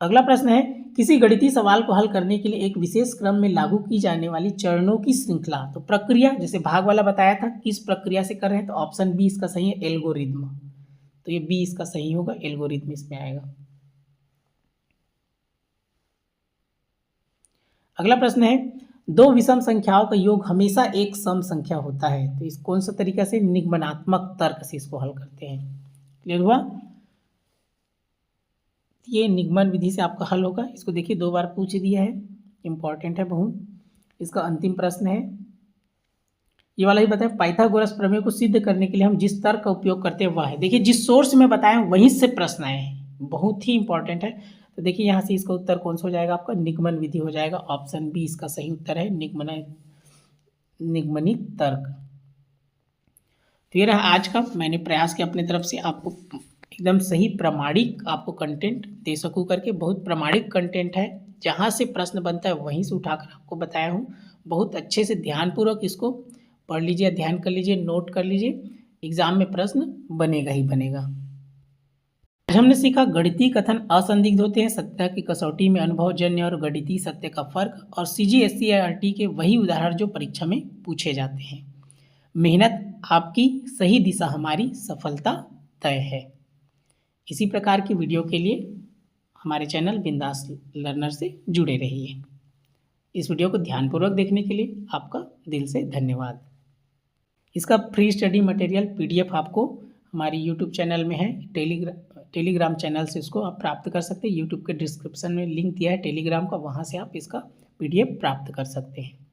अगला प्रश्न है, किसी गणितीय सवाल को हल करने के लिए एक विशेष क्रम में लागू की जाने वाली चरणों की श्रृंखला। तो प्रक्रिया, जैसे भाग वाला बताया था, किस प्रक्रिया से कर रहे हैं? तो ऑप्शन बी इसका सही है, एल्गोरिथ्म। तो ये बी इसका सही होगा, एल्गोरिथ्म इसमें आएगा। अगला प्रश्न है, दो विषम संख्याओं का योग हमेशा एक सम संख्या होता है। तो इस कौन सा तरीका से? निगमनात्मक तर्क से इसको हल करते हैं। क्लियर हुआ? ये निगमन विधि से आपका हल होगा। इसको देखिए 2 बार पूछ दिया है, इंपॉर्टेंट है बहुत। इसका अंतिम प्रश्न है, ये वाला ही बताएं, पाइथागोरस प्रमेय को सिद्ध करने के लिए हम जिस तर्क का उपयोग करते हैं वह है। देखिए जिस सोर्स में बताएं वहीं से प्रश्न आए हैं, बहुत ही इंपॉर्टेंट है। तो देखिए यहाँ से इसका उत्तर कौन सा हो जाएगा? आपका निगमन विधि हो जाएगा। ऑप्शन बी इसका सही उत्तर है, निगमनिक तर्क। तो ये रहा आज का। मैंने प्रयास किया अपनी तरफ से आपको एकदम सही प्रामाणिक आपको कंटेंट दे सकूँ करके। बहुत प्रामाणिक कंटेंट है, जहाँ से प्रश्न बनता है वहीं से उठाकर आपको बताया हूँ। बहुत अच्छे से ध्यानपूर्वक इसको पढ़ लीजिए, ध्यान कर लीजिए, नोट कर लीजिए, एग्जाम में प्रश्न बनेगा ही बनेगा। आज हमने सीखा, गणितीय कथन असंदिग्ध होते हैं, सत्य की कसौटी में अनुभवजन्य और गणितीय सत्य का फर्क, और CGSCRT के वही उदाहरण जो परीक्षा में पूछे जाते हैं। मेहनत आपकी, सही दिशा हमारी, सफलता तय है। इसी प्रकार की वीडियो के लिए हमारे चैनल बिंदास लर्नर से जुड़े रहिए। इस वीडियो को ध्यानपूर्वक देखने के लिए आपका दिल से धन्यवाद। इसका फ्री स्टडी मटेरियल PDF आपको हमारी YouTube चैनल में है, टेलीग्राम चैनल से इसको आप प्राप्त कर सकते हैं। YouTube के डिस्क्रिप्शन में लिंक दिया है टेलीग्राम का, वहाँ से आप इसका PDF प्राप्त कर सकते हैं।